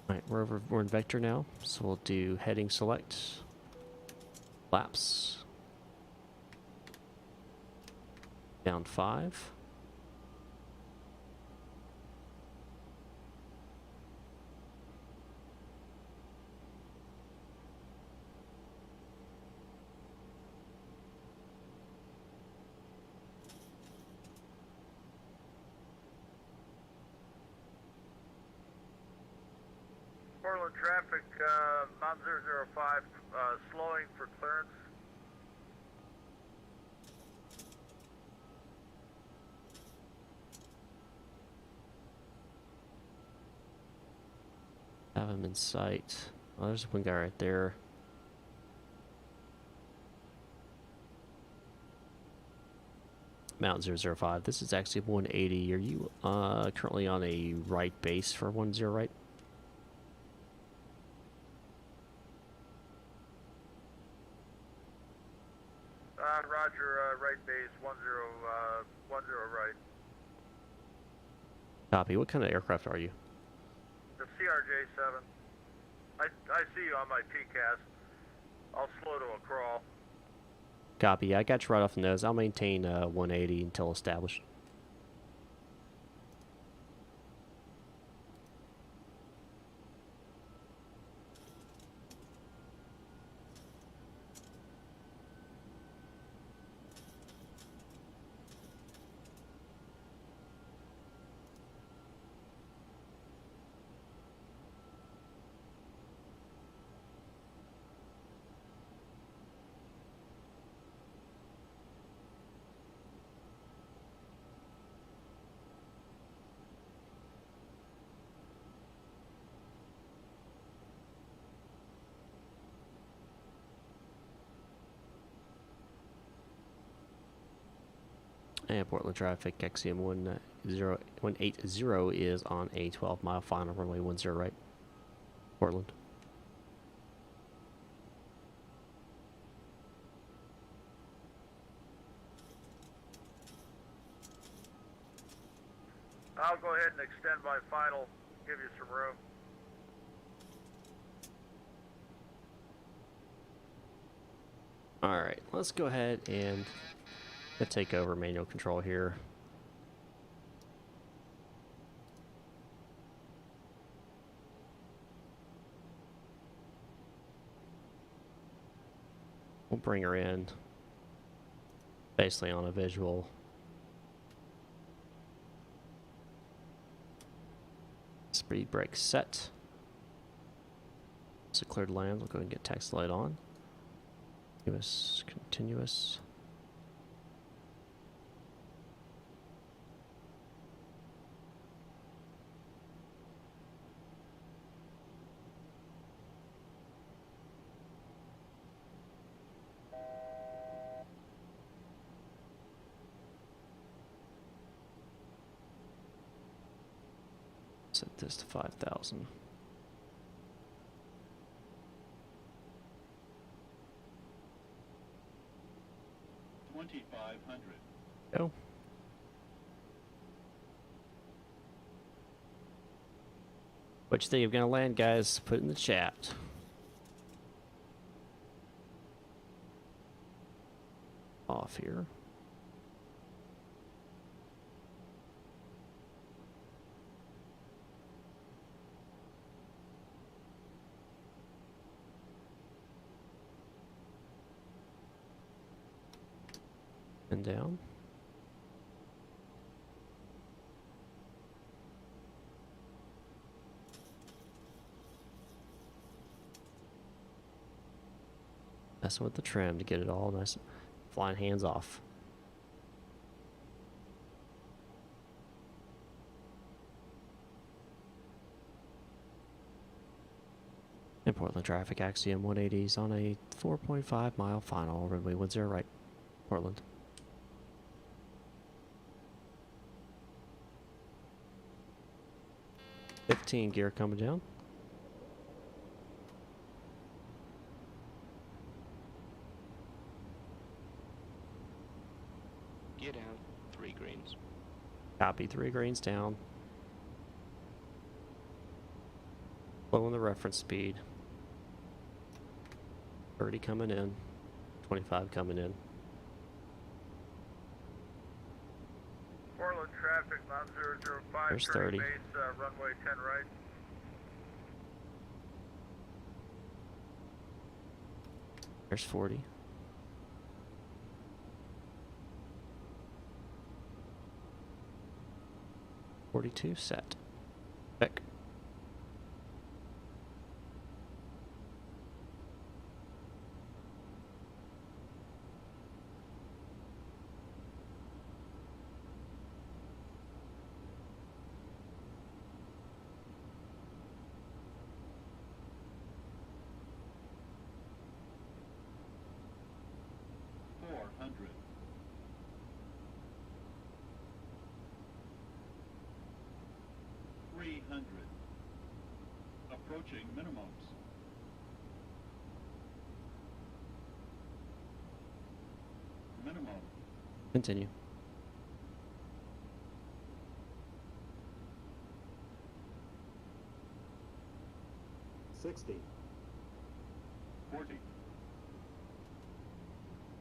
[SPEAKER 1] All right, we're in vector now, so we'll do heading select, flaps, down 5.
[SPEAKER 2] Portland traffic, Mount 005, slowing for clearance.
[SPEAKER 1] Have him in sight. Oh, there's one guy right there. Mount 005. This is actually 180. Are you currently on a right base for 10 right?
[SPEAKER 2] Roger, right base, 10 right.
[SPEAKER 1] Copy. What kind of aircraft are you?
[SPEAKER 2] The CRJ-7. I see you on my TCAS. I'll slow to a crawl.
[SPEAKER 1] Copy. I got you right off the nose. I'll maintain 180 until established. And Portland traffic, XCM 180 is on a 12-mile final, runway 10 right. Portland.
[SPEAKER 2] I'll go ahead and extend my final, give you some room.
[SPEAKER 1] Alright, let's go ahead and take over manual control here. We'll bring her in basically on a visual. Speed brake set. It's a cleared land. We'll go ahead and get taxi light on. Continuous, continuous. Set this to 5,000. Go. What you think of gonna land, guys? Put it in the chat. Off here. And down. Messing with the trim to get it all nice, flying hands off. In Portland traffic, Axiom 180s on a 4.5 mile final, runway 10 right, Portland. $15 gear coming down.
[SPEAKER 4] Gear down, 3 greens.
[SPEAKER 1] Copy, 3 greens down. Low on the reference speed. 30 coming in. 25 coming in.
[SPEAKER 2] Portland traffic, Mount 005,
[SPEAKER 1] There's 30.
[SPEAKER 2] base, runway 10 right.
[SPEAKER 1] There's 40. $42 set. Check.
[SPEAKER 6] Approaching minimums. Minimum.
[SPEAKER 1] Continue.
[SPEAKER 6] $60. $40.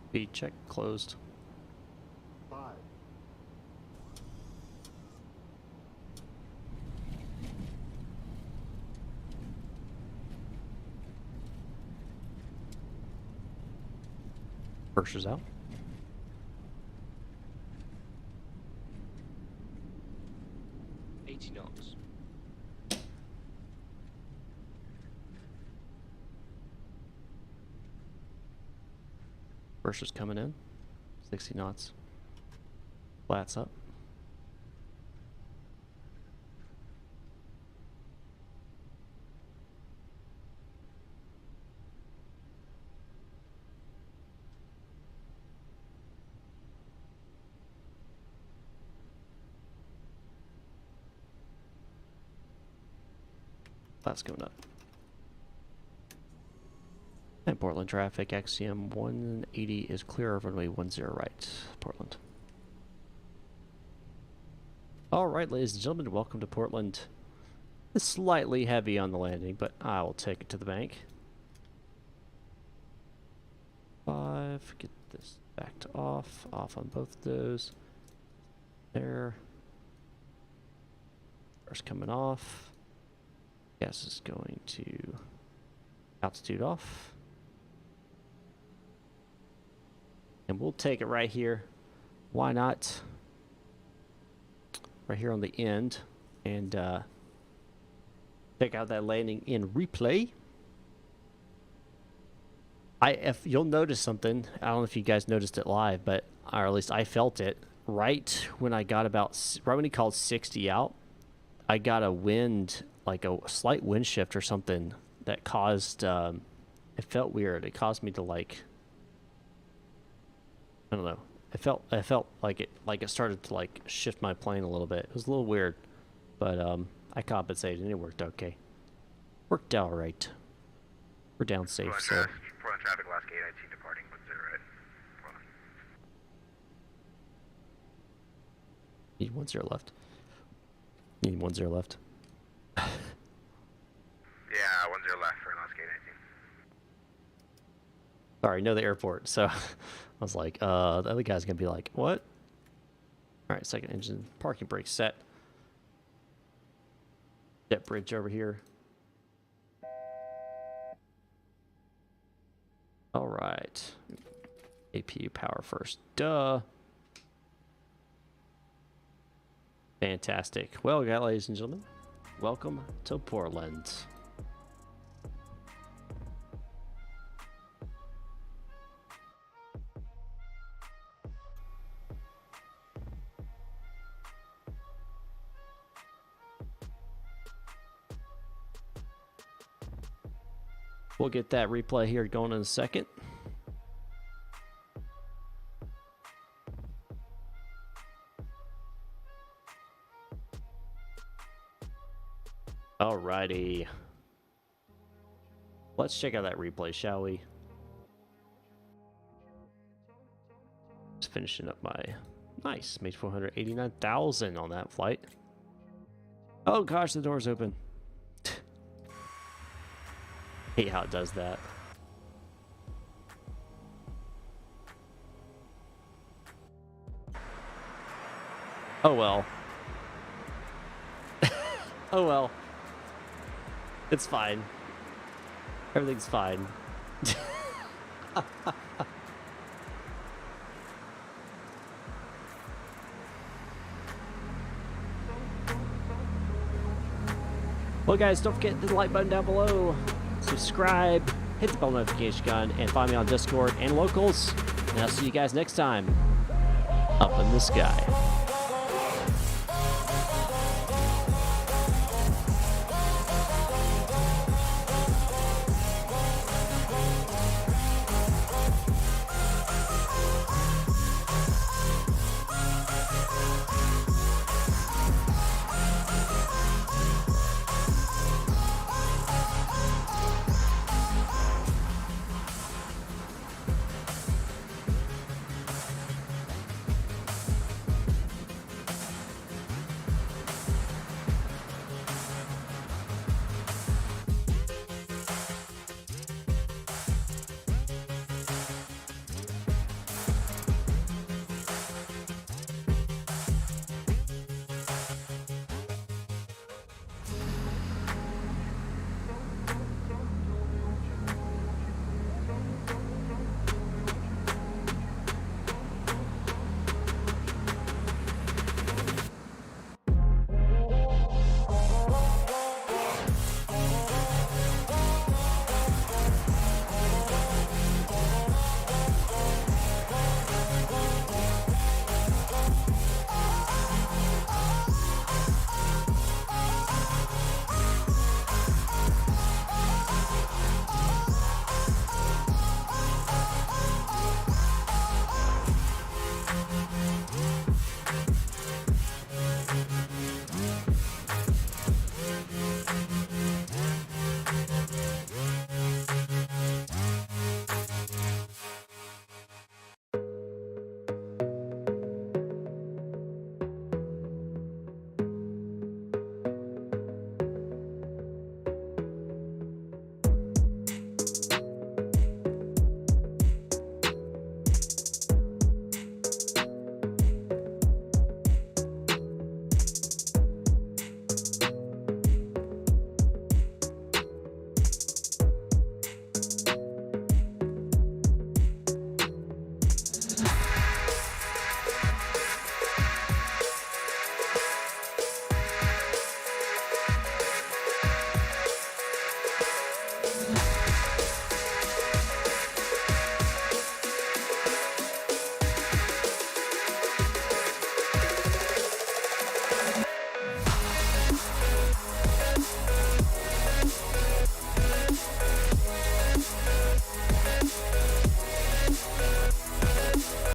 [SPEAKER 1] Speed check closed.
[SPEAKER 6] $5.
[SPEAKER 1] Pushers out.
[SPEAKER 4] $80.
[SPEAKER 1] Pushers coming in. 60 knots. Flats up. That's going up. And Portland traffic, XCM 180 is clear of runway 10 right, Portland. Alright, ladies and gentlemen, welcome to Portland. It's slightly heavy on the landing, but I will take it to the bank. 5, get this back to off on both of those. There. First coming off. Gas is going to altitude off. And we'll take it right here. Why not? Right here on the end. And check out that landing in replay. If you'll notice something, I don't know if you guys noticed it live, but or at least I felt it right when I got right when he called 60 out. I got a wind, like a slight wind shift or something that caused. It felt weird. It caused me to like. I don't know. It felt like it started to like shift my plane a little bit. It was a little weird, but I compensated and it worked okay. Worked out right. We're down safe, so.
[SPEAKER 2] Portland traffic, last gate, IT departing, 10 right. Portland.
[SPEAKER 1] Need 10 left. Need 10 left.
[SPEAKER 2] Yeah, 10 left for last gate, IT.
[SPEAKER 1] Sorry, no, the airport. So I was like, the other guy's gonna be like, what? All right, second engine, parking brake set. Jet bridge over here. All right. APU power first. Duh. Fantastic. Well, ladies and gentlemen, welcome to Portland. We'll get that replay here going in a second. Alrighty. Let's check out that replay, shall we? Just finishing up my nice. Made 489,000 on that flight. Oh gosh, the door's open. Hate how it does that. Oh well. Oh well. It's fine. Everything's fine. Well guys, don't forget the like button down below. Subscribe, hit the bell notification gun, and find me on Discord and Locals. And I'll see you guys next time up in the sky.